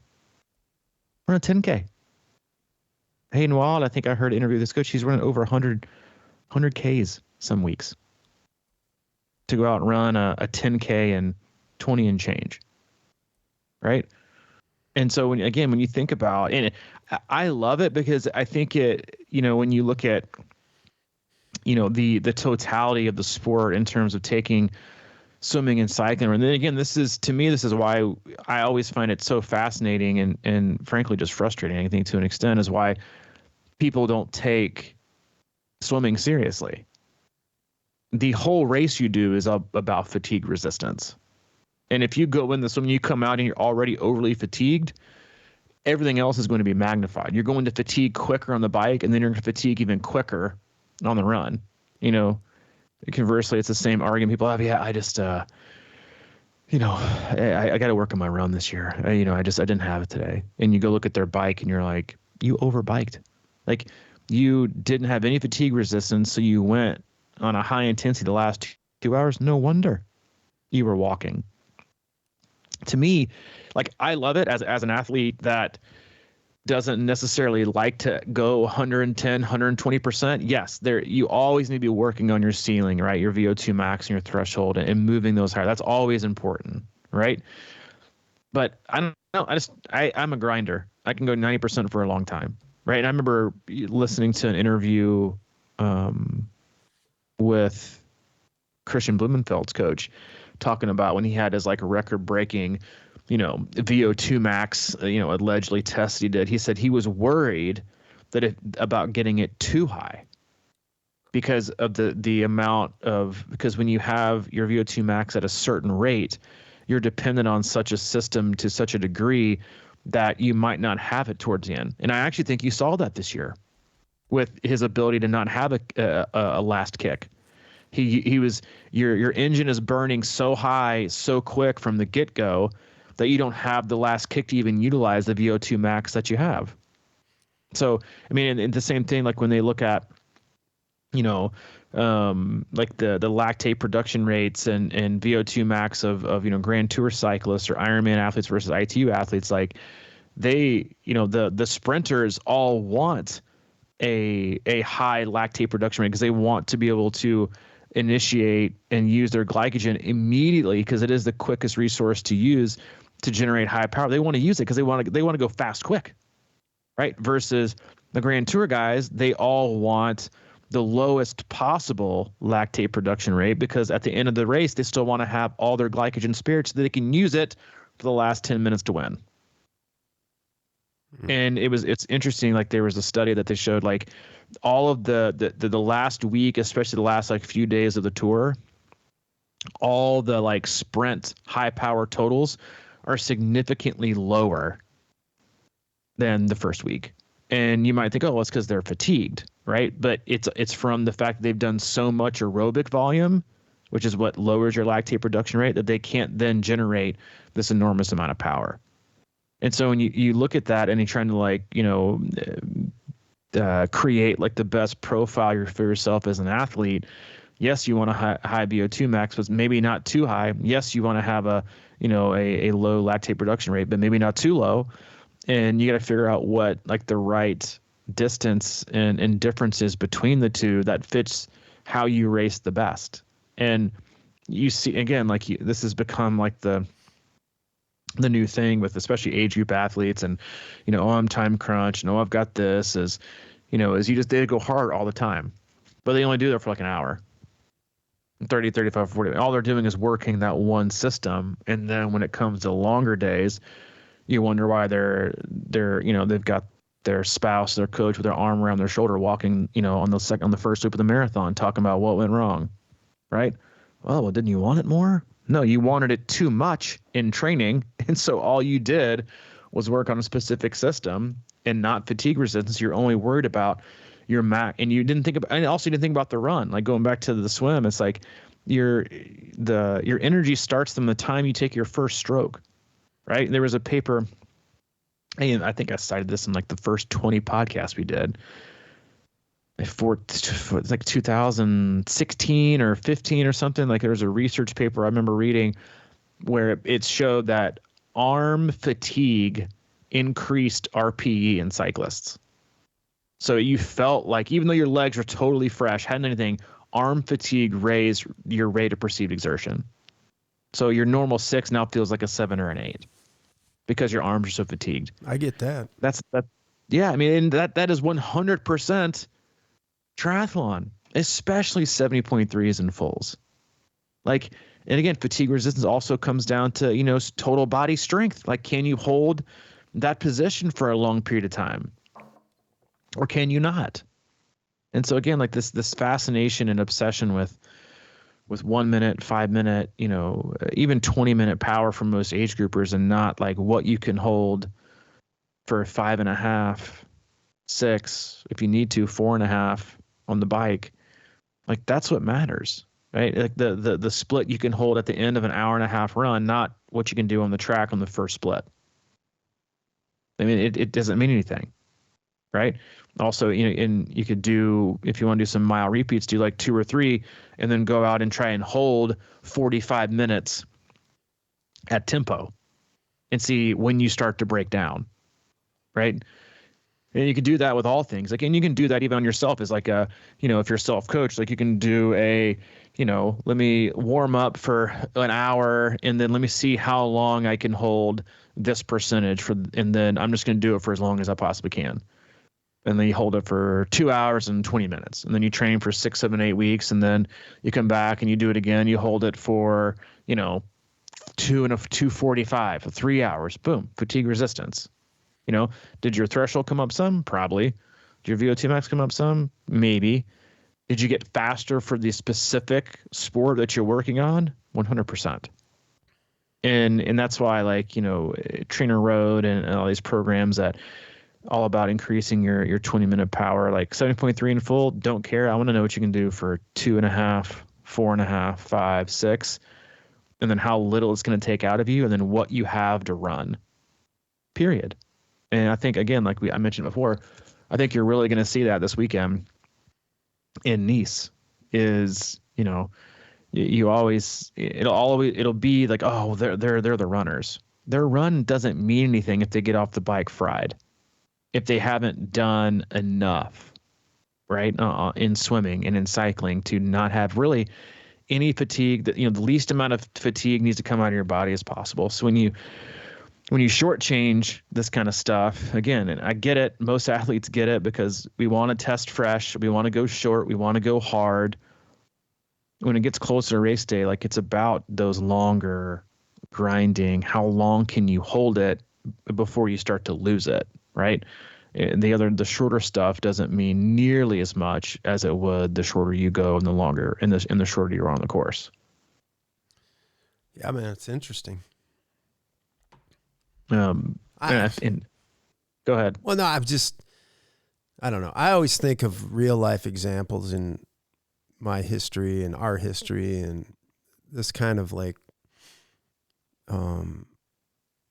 Run a 10K. Hayden Wild, I think I heard an interview with this coach. He's running over 100 Ks some weeks to go out and run a 10K and 20 and change. Right? And so when you think about, and I love it because I think it, when you look at, the totality of the sport in terms of taking swimming and cycling. And then again, this is why I always find it so fascinating and frankly just frustrating, I think, to an extent, is why people don't take swimming seriously. The whole race you do is about fatigue resistance. And if you go in the swim, you come out and you're already overly fatigued, everything else is going to be magnified. You're going to fatigue quicker on the bike, and then you're going to fatigue even quicker on the run. Conversely, it's the same argument people have. Yeah, I just, I got to work on my run this year. I didn't have it today. And you go look at their bike and you're like, you overbiked. Like, you didn't have any fatigue resistance, so you went on a high intensity the last 2 hours. No wonder you were walking. To me, like, I love it as an athlete that doesn't necessarily like to go 110, 120%. Yes, you always need to be working on your ceiling, right? Your VO2 max and your threshold and moving those higher. That's always important, right? But I don't know. I'm a grinder. I can go 90% for a long time, right? And I remember listening to an interview with Christian Blumenfeld's coach talking about when he had his like record-breaking VO2 max, allegedly test he did. He said he was worried about getting it too high because of the amount of, because when you have your VO2 max at a certain rate, you're dependent on such a system to such a degree that you might not have it towards the end. And I actually think you saw that this year with his ability to not have a last kick. He was, your engine is burning so high, so quick from the get-go that you don't have the last kick to even utilize the VO2 max that you have. So, I mean, and the same thing, like when they look at, like the lactate production rates and VO2 max of Grand Tour cyclists or Ironman athletes versus ITU athletes, like they, the sprinters all want a high lactate production rate because they want to be able to initiate and use their glycogen immediately because it is the quickest resource to use to generate high power. They want to use it because they want to go fast, quick, right? Versus the Grand Tour guys, they all want the lowest possible lactate production rate because at the end of the race, they still want to have all their glycogen spared so that they can use it for the last 10 minutes to win. And it's interesting. Like there was a study that they showed like all of the last week, especially the last like few days of the tour, all the like sprint high power totals are significantly lower than the first week. And you might think, oh, well, it's because they're fatigued, right? But it's from the fact that they've done so much aerobic volume, which is what lowers your lactate production rate, that they can't then generate this enormous amount of power. And so when you look at that and you're trying to like, create like the best profile for yourself as an athlete, yes, you want a high VO2 max, but maybe not too high. Yes, you want to have a low lactate production rate, but maybe not too low. And you got to figure out what like the right distance and differences between the two that fits how you race the best. And you see, again, like this has become like the new thing with especially age group athletes, and oh, I'm time crunch, and oh, I've got this, is they go hard all the time, but they only do that for like an hour, 30, 35, 40. All they're doing is working that one system. And then when it comes to longer days, you wonder why they've got their spouse, their coach with their arm around their shoulder walking, on the first loop of the marathon, talking about what went wrong, right? Well, didn't you want it more? No, you wanted it too much in training. And so all you did was work on a specific system and not fatigue resistance. You're only worried about your max, and you didn't think about the run. Like going back to the swim, it's like your energy starts from the time you take your first stroke, right? There was a paper, and I think I cited this in like the first 20 podcasts we did. It's like 2016 or 15 or something. Like there was a research paper I remember reading where it showed that arm fatigue increased RPE in cyclists. So you felt like even though your legs were totally fresh, hadn't anything, arm fatigue raised your rate of perceived exertion. So your normal 6 now feels like a 7 or an 8 because your arms are so fatigued. I get that. Yeah, I mean, that is 100% triathlon, especially 70.3s and fulls. Like, and again, fatigue resistance also comes down to, total body strength. Like, can you hold that position for a long period of time? Or can you not? And so again, like this fascination and obsession with 1 minute, 5 minute, even 20-minute power for most age groupers, and not like what you can hold for 5.5, 6, if you need to, 4.5 on the bike. Like that's what matters, right? Like the split you can hold at the end of an hour-and-a-half run, not what you can do on the track on the first split. I mean, it doesn't mean anything, right? Also, and you could do, if you want to do some mile repeats, do like 2 or 3, and then go out and try and hold 45 minutes at tempo and see when you start to break down, right? And you can do that with all things. Like, and you can do that even on yourself as like a, if you're self-coached, like you can do let me warm up for an hour and then let me see how long I can hold this percentage and then I'm just going to do it for as long as I possibly can. And then you hold it for 2 hours and 20 minutes. And then you train for 6, 7, 8 weeks. And then you come back and you do it again. You hold it for, 2:45, 3 hours. Boom. Fatigue resistance. Did your threshold come up some? Probably. Did your VO2 max come up some? Maybe. Did you get faster for the specific sport that you're working on? 100%. And that's why, like, Trainer Road and all these programs that all about increasing your 20-minute power, like 7.3 in full, don't care. I want to know what you can do for 2.5, 4.5, 5, 6, and then how little it's going to take out of you, and then what you have to run, period. And I think, again, like I mentioned before, I think you're really going to see that this weekend in Nice is, it'll be like, oh, they're the runners. Their run doesn't mean anything if they get off the bike fried, if they haven't done enough, right, in swimming and in cycling to not have really any fatigue. That the least amount of fatigue needs to come out of your body as possible. So when you shortchange this kind of stuff, again, and I get it, most athletes get it because we want to test fresh, we want to go short, we want to go hard. When it gets closer to race day, like it's about those longer grinding. How long can you hold it before you start to lose it, right? The shorter stuff doesn't mean nearly as much as it would the shorter you go and the longer and the shorter you're on the course. Yeah, man, it's interesting. And go ahead. Well, no, I don't know. I always think of real life examples in my history and our history, and this kind of like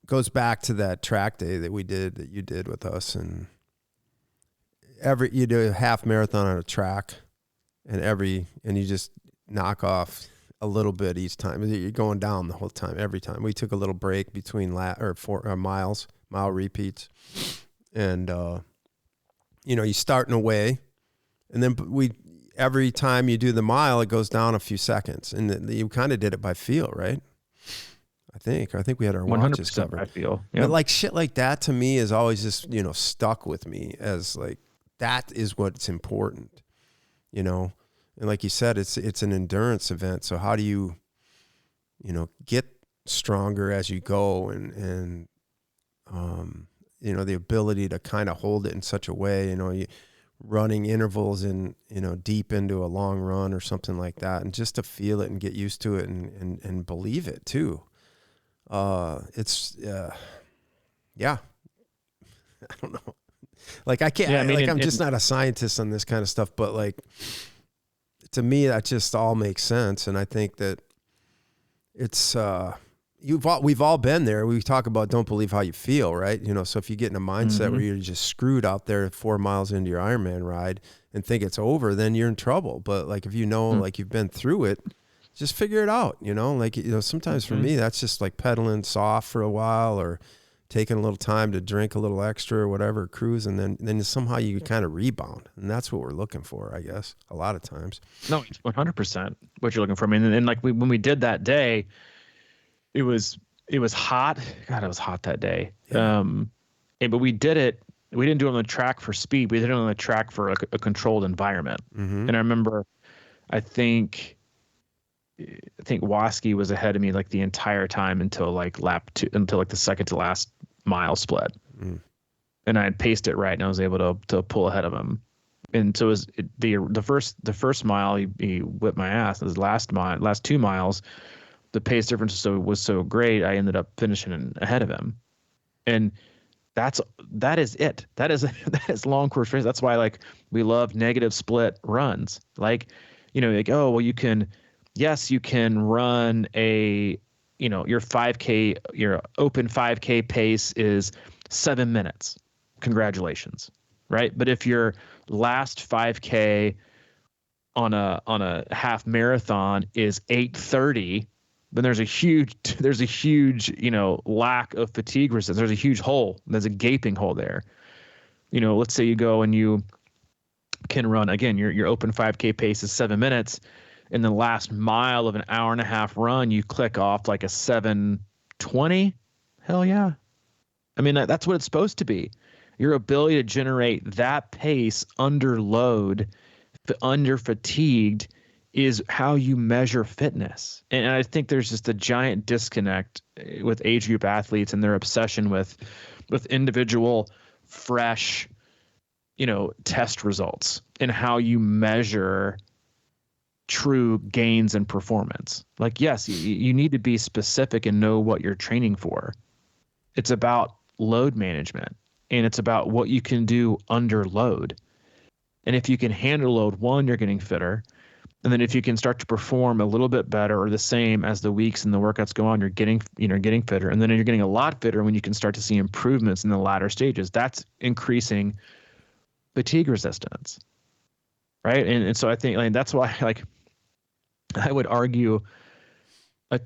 goes back to that track day that you did with us, and you do a half marathon on a track, and you just knock off a little bit each time. You're going down the whole time, every time. We took a little break between mile repeats, and you start in a way, and then every time you do the mile, it goes down a few seconds, and you kind of did it by feel, right? I think we had our watches covered. I feel, yeah. But like shit like that to me is always just stuck with me as like that is what's important, and like you said, it's an endurance event. So how do you get stronger as you go, and the ability to kind of hold it in such a way, running intervals in, deep into a long run or something like that. And just to feel it and get used to it and believe it too. Yeah, I don't know. Like I can't, I'm just not a scientist on this kind of stuff, but like, to me, that just all makes sense. And I think that it's, we've all been there. We talk about don't believe how you feel, right? So if you get in a mindset where you're just screwed out there 4 miles into your Ironman ride and think it's over, then you're in trouble. But like if like you've been through it, just figure it out. Sometimes for me that's just like pedaling soft for a while or taking a little time to drink a little extra or whatever, cruise, and then somehow you kind of rebound, and that's what we're looking for, I guess, a lot of times. No, it's 100% what you're looking for. I mean, and like when we did that day. It was hot. God, it was hot that day. Yeah. But we did it. We didn't do it on the track for speed. We did it on the track for a controlled environment. Mm-hmm. And I remember, I think Waski was ahead of me like the entire time until like until like the second to last mile split. Mm. And I had paced it right, and I was able to pull ahead of him. And so the first mile he whipped my ass. The last 2 miles. The pace difference was so great, I ended up finishing ahead of him, and that is it. That is long course race. That's why like we love negative split runs. Like, oh well, you can run your 5K, your open 5K pace is 7 minutes. Congratulations, right? But if your last 5K on a half marathon is 8:30. Then there's a huge, lack of fatigue resistance. There's a huge hole. There's a gaping hole there. Let's say you go and you can run again. Your open 5K pace is 7 minutes. In the last mile of an hour and a half run, you click off like a 7:20. Hell yeah! I mean that's what it's supposed to be. Your ability to generate that pace under load, under fatigued, is how you measure fitness. And I think there's just a giant disconnect with age group athletes and their obsession with individual fresh, test results and how you measure true gains and performance. Like, yes, you need to be specific and know what you're training for. It's about load management, and it's about what you can do under load. And if you can handle load, one, you're getting fitter. And then if you can start to perform a little bit better or the same as the weeks and the workouts go on, you're getting fitter. And then you're getting a lot fitter when you can start to see improvements in the latter stages. That's increasing fatigue resistance, right? And so I think that's why I would argue I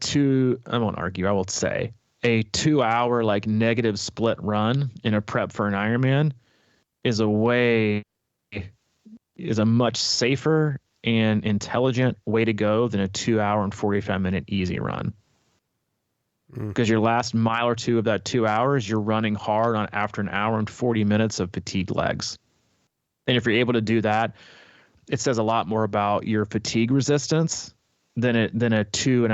will say a 2 hour negative split run in a prep for an Ironman is a much safer and intelligent way to go than a 2 hour and 45 minute easy run. Because your last mile or two of that 2 hours, you're running hard after an hour and 40 minutes of fatigued legs. And if you're able to do that, it says a lot more about your fatigue resistance than a 2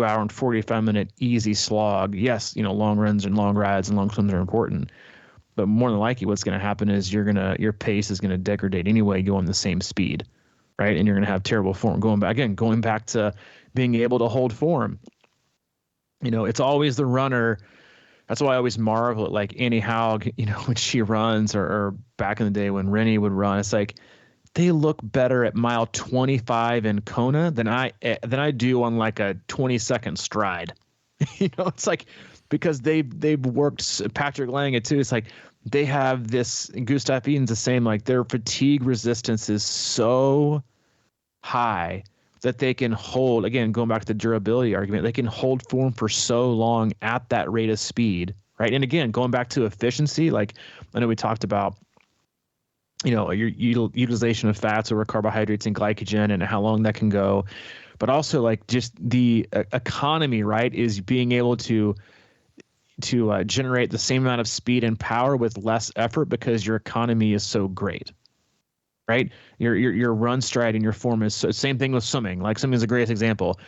hour and 45 minute easy slog. Yes, long runs and long rides and long swims are important, but more than likely what's going to happen is your pace is going to degrade anyway, going the same speed. Right. And you're going to have terrible form. Going back to being able to hold form. It's always the runner. That's why I always marvel at like Annie Haug, when she runs, or back in the day when Rennie would run. It's like they look better at mile 25 in Kona than I do on like a 20-second stride. It's like, because they've worked. Patrick Lang it too. It's like they have this. Gustav Eden's the same. Like their fatigue resistance is so high that they can hold, again, going back to the durability argument, they can hold form for so long at that rate of speed, right? And again, going back to efficiency, like I know we talked about, your utilization of fats over carbohydrates and glycogen and how long that can go, but also like just the economy, right, is being able to generate the same amount of speed and power with less effort because your economy is so great. Right, your run stride and your form is same thing with swimming. Like swimming is the greatest example.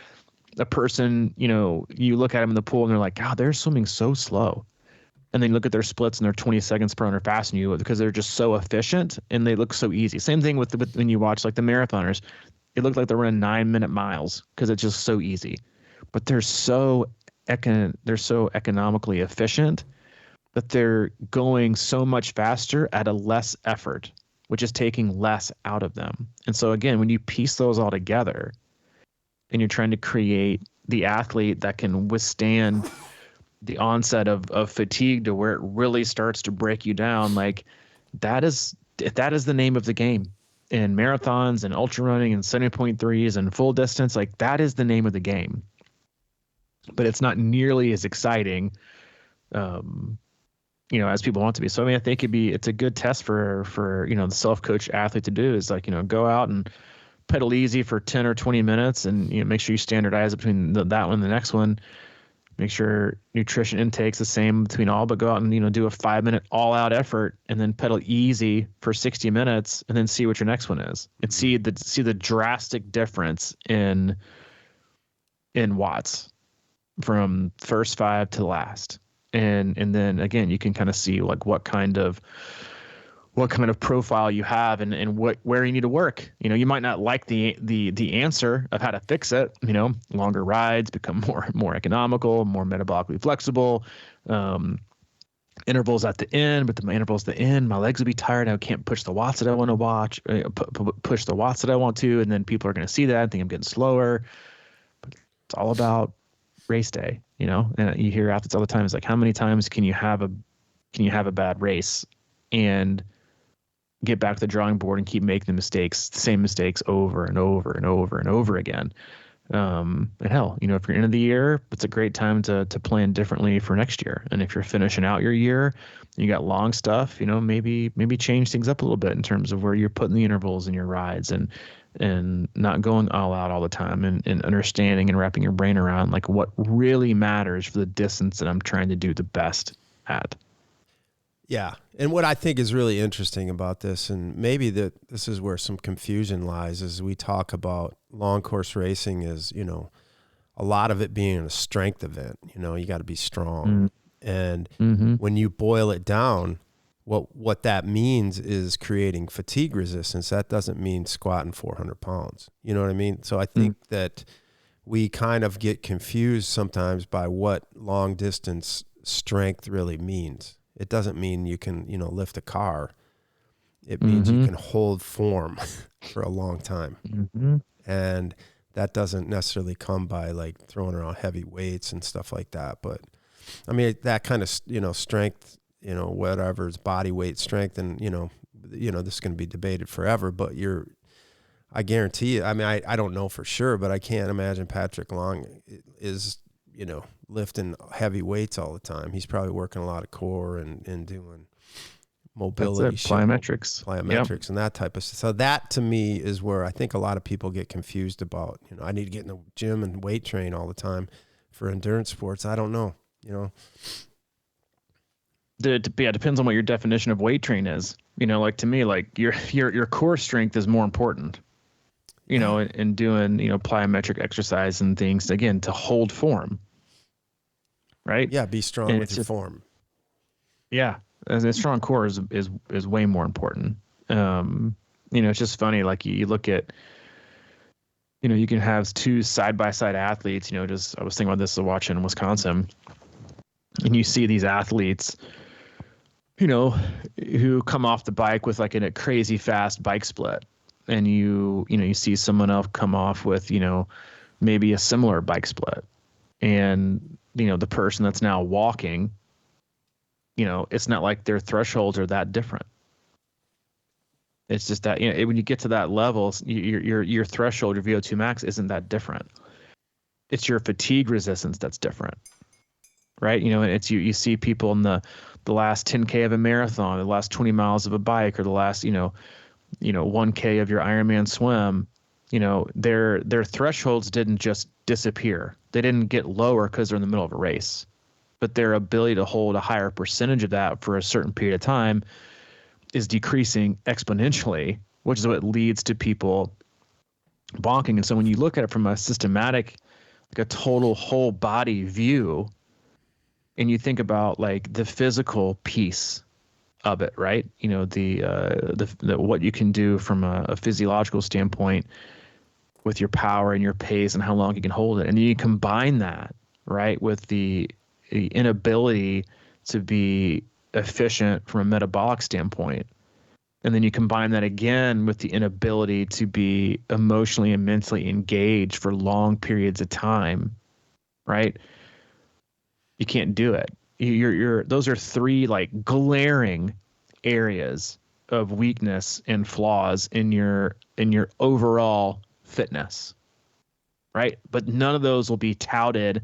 A person, you look at them in the pool and they're like, God, they're swimming so slow, and then you look at their splits and they're 20 seconds per 100 faster than you because they're just so efficient and they look so easy. Same thing with when you watch like the marathoners, it looked like they're running 9-minute miles because it's just so easy, but they're so economically efficient that they're going so much faster at a less effort, which is taking less out of them. And so again, when you piece those all together and you're trying to create the athlete that can withstand the onset of fatigue to where it really starts to break you down, like that is the name of the game in marathons and ultra running and 70.3s and full distance. Like that is the name of the game, but it's not nearly as exciting, as people want to be. So, I mean, I think it's a good test for the self-coach athlete to do is like, go out and pedal easy for 10 or 20 minutes and, make sure you standardize between that one and the next one. Make sure nutrition intake's the same between all, but go out and, do a 5-minute all-out effort and then pedal easy for 60 minutes and then see what your next one is and see the drastic difference in watts from first 5 to last. And then again, you can kind of see like what kind of profile you have and where you need to work. You might not like the answer of how to fix it. Longer rides, become more economical, more metabolically flexible. Intervals at the end, but the intervals at the end, my legs will be tired. I can't push the watts that I want to watch. Push the watts that I want to, and then people are going to see that and think I'm getting slower. But it's all about race day, and you hear athletes all the time. It's like, how many times can you have a bad race and get back to the drawing board and keep making the same mistakes over and over and over and over again? And hell, if you're end of the year, it's a great time to plan differently for next year. And if you're finishing out your year, you got long stuff, maybe change things up a little bit in terms of where you're putting the intervals in your rides and not going all out all the time and understanding and wrapping your brain around like what really matters for the distance that I'm trying to do the best at. Yeah. And what I think is really interesting about this, and maybe this is where some confusion lies, is we talk about long course racing is, a lot of it being a strength event. You got to be strong. And when you boil it down, what that means is creating fatigue resistance. That doesn't mean squatting 400 pounds. You know what I mean? So I think that we kind of get confused sometimes by what long distance strength really means. It doesn't mean you can, lift a car. It means you can hold form for a long time. And that doesn't necessarily come by like throwing around heavy weights and stuff like that. But I mean, that kind of, strength, whatever's body weight strength, and, this is going to be debated forever, but I guarantee you, I mean, I don't know for sure, but I can't imagine Patrick Long is, lifting heavy weights all the time. He's probably working a lot of core and doing mobility, plyometrics, and that type of stuff. So that to me is where I think a lot of people get confused about, I need to get in the gym and weight train all the time for endurance sports. I don't know, It depends on what your definition of weight train is. Like to me, like your core strength is more important, in doing, plyometric exercise and things, again, to hold form. Right. Yeah. Be strong with your form. Yeah. A strong core is way more important. It's just funny. Like you look at, you can have two side-by-side athletes, just, I was thinking about this watching in Wisconsin, and you see these athletes, who come off the bike with like a crazy fast bike split. And you see someone else come off with, maybe a similar bike split. And, the person that's now walking, it's not like their thresholds are that different. It's just that, when you get to that level, your threshold, your VO2 max isn't that different. It's your fatigue resistance that's different. Right. It's you see people in the last 10K of a marathon, the last 20 miles of a bike, or the last, 1K of your Ironman swim, their thresholds didn't just disappear. They didn't get lower because they're in the middle of a race, but their ability to hold a higher percentage of that for a certain period of time is decreasing exponentially, which is what leads to people bonking. And so when you look at it from a systematic, like a total whole body view, and you think about like the physical piece of it, right? The what you can do from a physiological standpoint with your power and your pace and how long you can hold it. And you combine that, right, with the inability to be efficient from a metabolic standpoint. And then you combine that again with the inability to be emotionally and mentally engaged for long periods of time, right? You can't do it. Those are three like glaring areas of weakness and flaws in your overall fitness, right? But none of those will be touted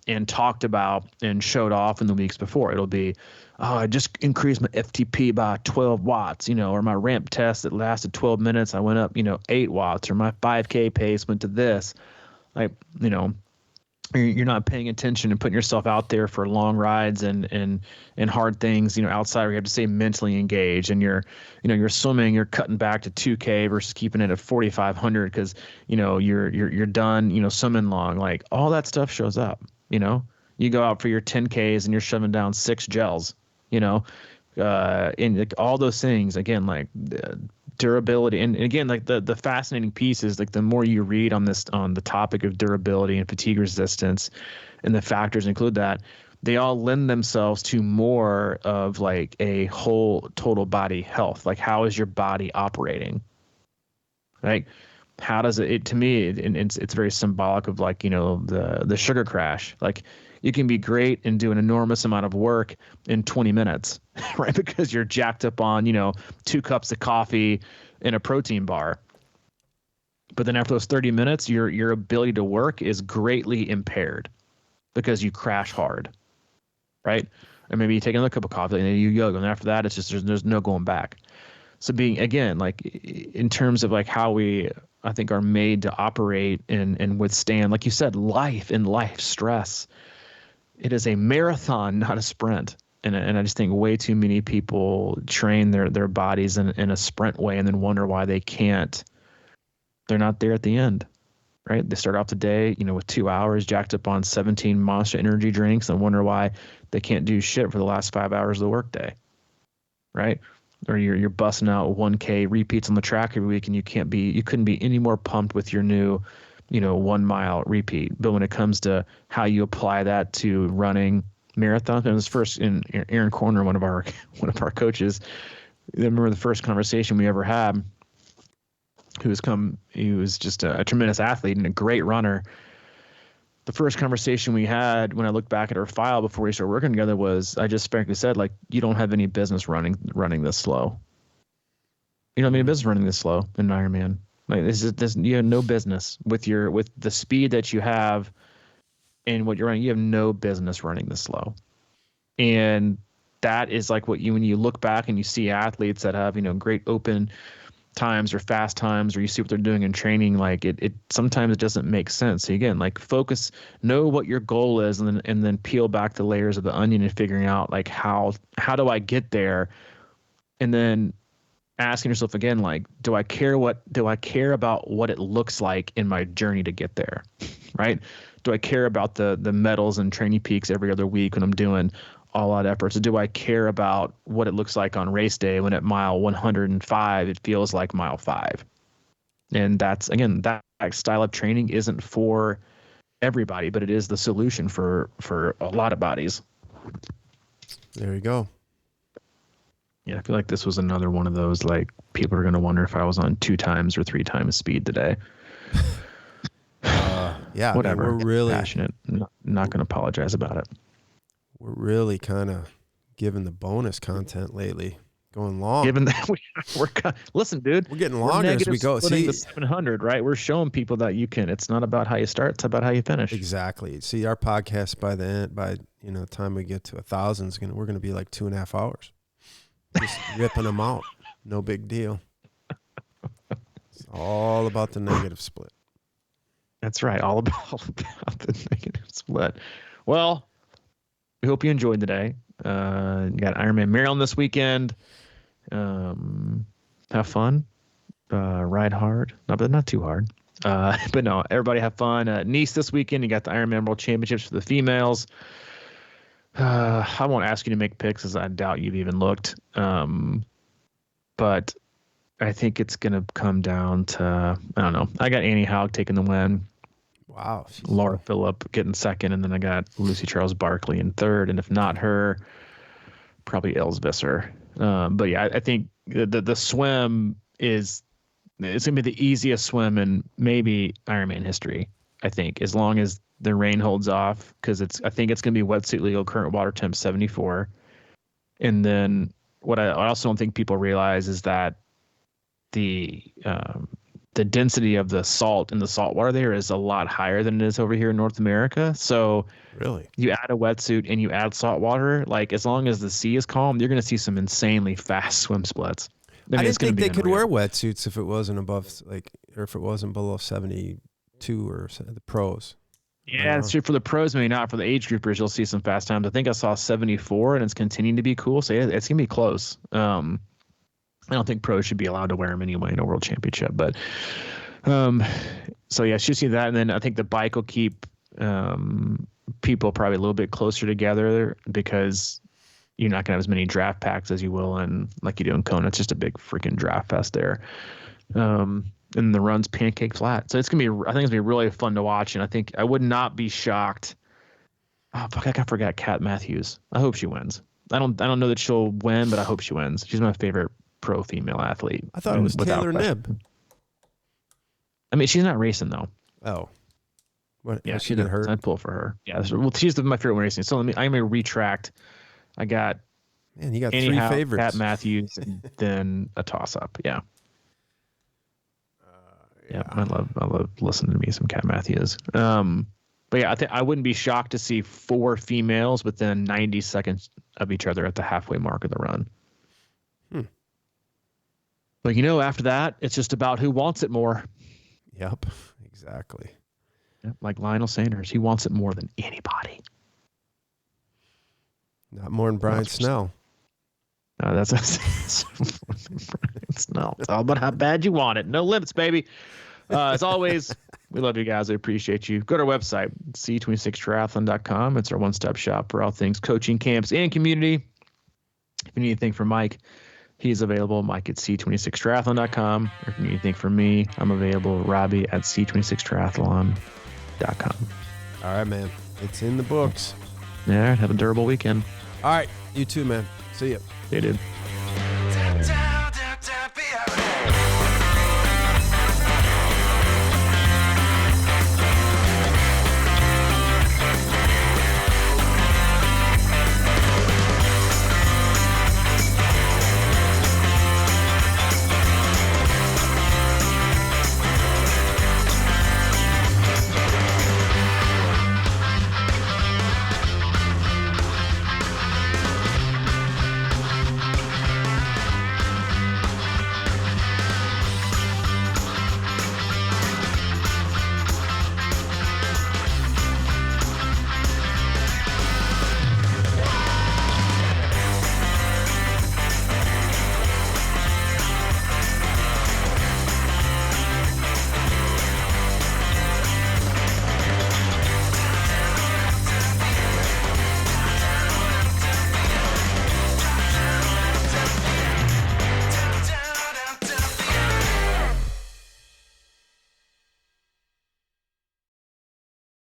and talked about and showed off in the weeks before. It'll be, oh, I just increased my FTP by 12 watts, or my ramp test that lasted 12 minutes, I went up, 8 watts, or my 5K pace went to this. Like, you're not paying attention and putting yourself out there for long rides and hard things, outside where you have to stay mentally engaged, and you're swimming, you're cutting back to 2K versus keeping it at 4,500 because, you're done, swimming long. Like all that stuff shows up, you go out for your 10Ks and you're shoving down 6 gels, and like all those things, again, like durability. And again, like the fascinating piece is like the more you read on the topic of durability and fatigue resistance, and the factors include that, they all lend themselves to more of like a whole total body health. Like how is your body operating? Like how does it to me, it's very symbolic of like, the sugar crash. Like you can be great and do an enormous amount of work in 20 minutes, right? Because you're jacked up on, 2 cups of coffee and a protein bar. But then after those 30 minutes, your ability to work is greatly impaired because you crash hard, right? And maybe you take another cup of coffee and then you yoga. And after that, it's just, there's no going back. So being, again, like in terms of like how we, I think, are made to operate and withstand, like you said, life and life stress. It is a marathon, not a sprint. And I just think way too many people train their bodies in a sprint way and then wonder why they're not there at the end, right? They start off the day, with 2 hours jacked up on 17 Monster energy drinks and wonder why they can't do shit for the last 5 hours of the workday, right? Or you're busting out 1K repeats on the track every week and you couldn't be any more pumped with your new 1 mile repeat. But when it comes to how you apply that to running marathons, and it was first in Aaron Corner, one of our coaches, I remember the first conversation we ever had, he was just a tremendous athlete and a great runner. The first conversation we had when I looked back at our file before we started working together was, I just frankly said, like, you don't have any business running this slow. You don't have any business running this slow in Ironman. Like this, you have no business with the speed that you have and what you're running. You have no business running this slow. And that is like when you look back and you see athletes that have, great open times or fast times, or you see what they're doing in training, like it sometimes it doesn't make sense. So again, like focus, know what your goal is, and then peel back the layers of the onion and figuring out like how do I get there, and then asking yourself again, like, do I care about what it looks like in my journey to get there, right? Do I care about the medals and training peaks every other week when I'm doing all out efforts? Or do I care about what it looks like on race day when at mile 105 it feels like mile 5? And that's, again, that style of training isn't for everybody, but it is the solution for a lot of bodies. There you go. Yeah, I feel like this was another one of those, like, people are going to wonder if I was on 2 times or 3 times speed today. Yeah, whatever. I mean, we're really passionate. Not going to apologize about it. We're really kind of giving the bonus content lately, going long. Given that we're listen, dude, we're getting longer as we go. See, the 700, right? We're showing people that you can. It's not about how you start; it's about how you finish. Exactly. See, our podcast by the end, by time we get to 1,000, we're gonna be like 2.5 hours, just ripping them out. No big deal. It's all about the negative split. That's right. All about the negative split. Well, we hope you enjoyed today. You got Ironman Maryland this weekend. Have fun. Ride hard. No, but not too hard. But no, everybody have fun. Nice this weekend. You got the Ironman World Championships for the females. I won't ask you to make picks, as I doubt you've even looked. But I think it's going to come down to, I don't know. I got Annie Haug taking the win. Wow. Laura Phillip getting second, and then I got Lucy Charles Barkley in third, and if not her, probably Els Visser. But yeah, I think the swim it's gonna be the easiest swim in maybe Ironman history. I think, as long as the rain holds off, because I think it's gonna be wetsuit legal, current water temp 74, and then what I also don't think people realize is that the density of the salt in the salt water there is a lot higher than it is over here in North America. So really, you add a wetsuit and you add salt water, like, as long as the sea is calm, you're going to see some insanely fast swim splits. I didn't think they could wear wetsuits if it wasn't above, or if it wasn't below 72 or the pros. Yeah, it's true for the pros, maybe not for the age groupers. You'll see some fast times. I think I saw 74, and it's continuing to be cool. So yeah, it's gonna be close. I don't think pros should be allowed to wear them anyway in a world championship, but so yeah, should see that. And then I think the bike will keep people probably a little bit closer together, because you're not gonna have as many draft packs as you will in, like you do in Kona. It's just a big freaking draft fest there. And the run's pancake flat. So I think it's gonna be really fun to watch. And I think I would not be shocked. Oh fuck, I forgot Kat Matthews. I hope she wins. I don't know that she'll win, but I hope she wins. She's my favorite pro female athlete. I thought it was Taylor Knibb. I mean, she's not racing though. Oh, what? Yeah, she did hurt. I'd pull for her. Yeah, well, she's my favorite one racing. So I'm gonna retract. I got. Man, you got Annie 3 Howe, favorites. Kat Matthews, and then a toss up. Yeah. Yeah, I love listening to me some Kat Matthews. But yeah, I wouldn't be shocked to see 4 females within 90 seconds of each other at the halfway mark of the run. But after that, it's just about who wants it more. Yep, exactly. Yep, like Lionel Sanders, he wants it more than anybody. Not more than Brian Snell. No, that's Snell. It's all about how bad you want it. No limits, baby. As always, we love you guys. I appreciate you. Go to our website, c26triathlon.com. It's our one-stop shop for all things coaching, camps, and community. If you need anything from Mike, he's available, Mike at c26triathlon.com. Or if you need anything from me, I'm available, Robbie at c26triathlon.com. All right, man. It's in the books. Yeah, have a durable weekend. All right. You too, man. See ya. See you, dude.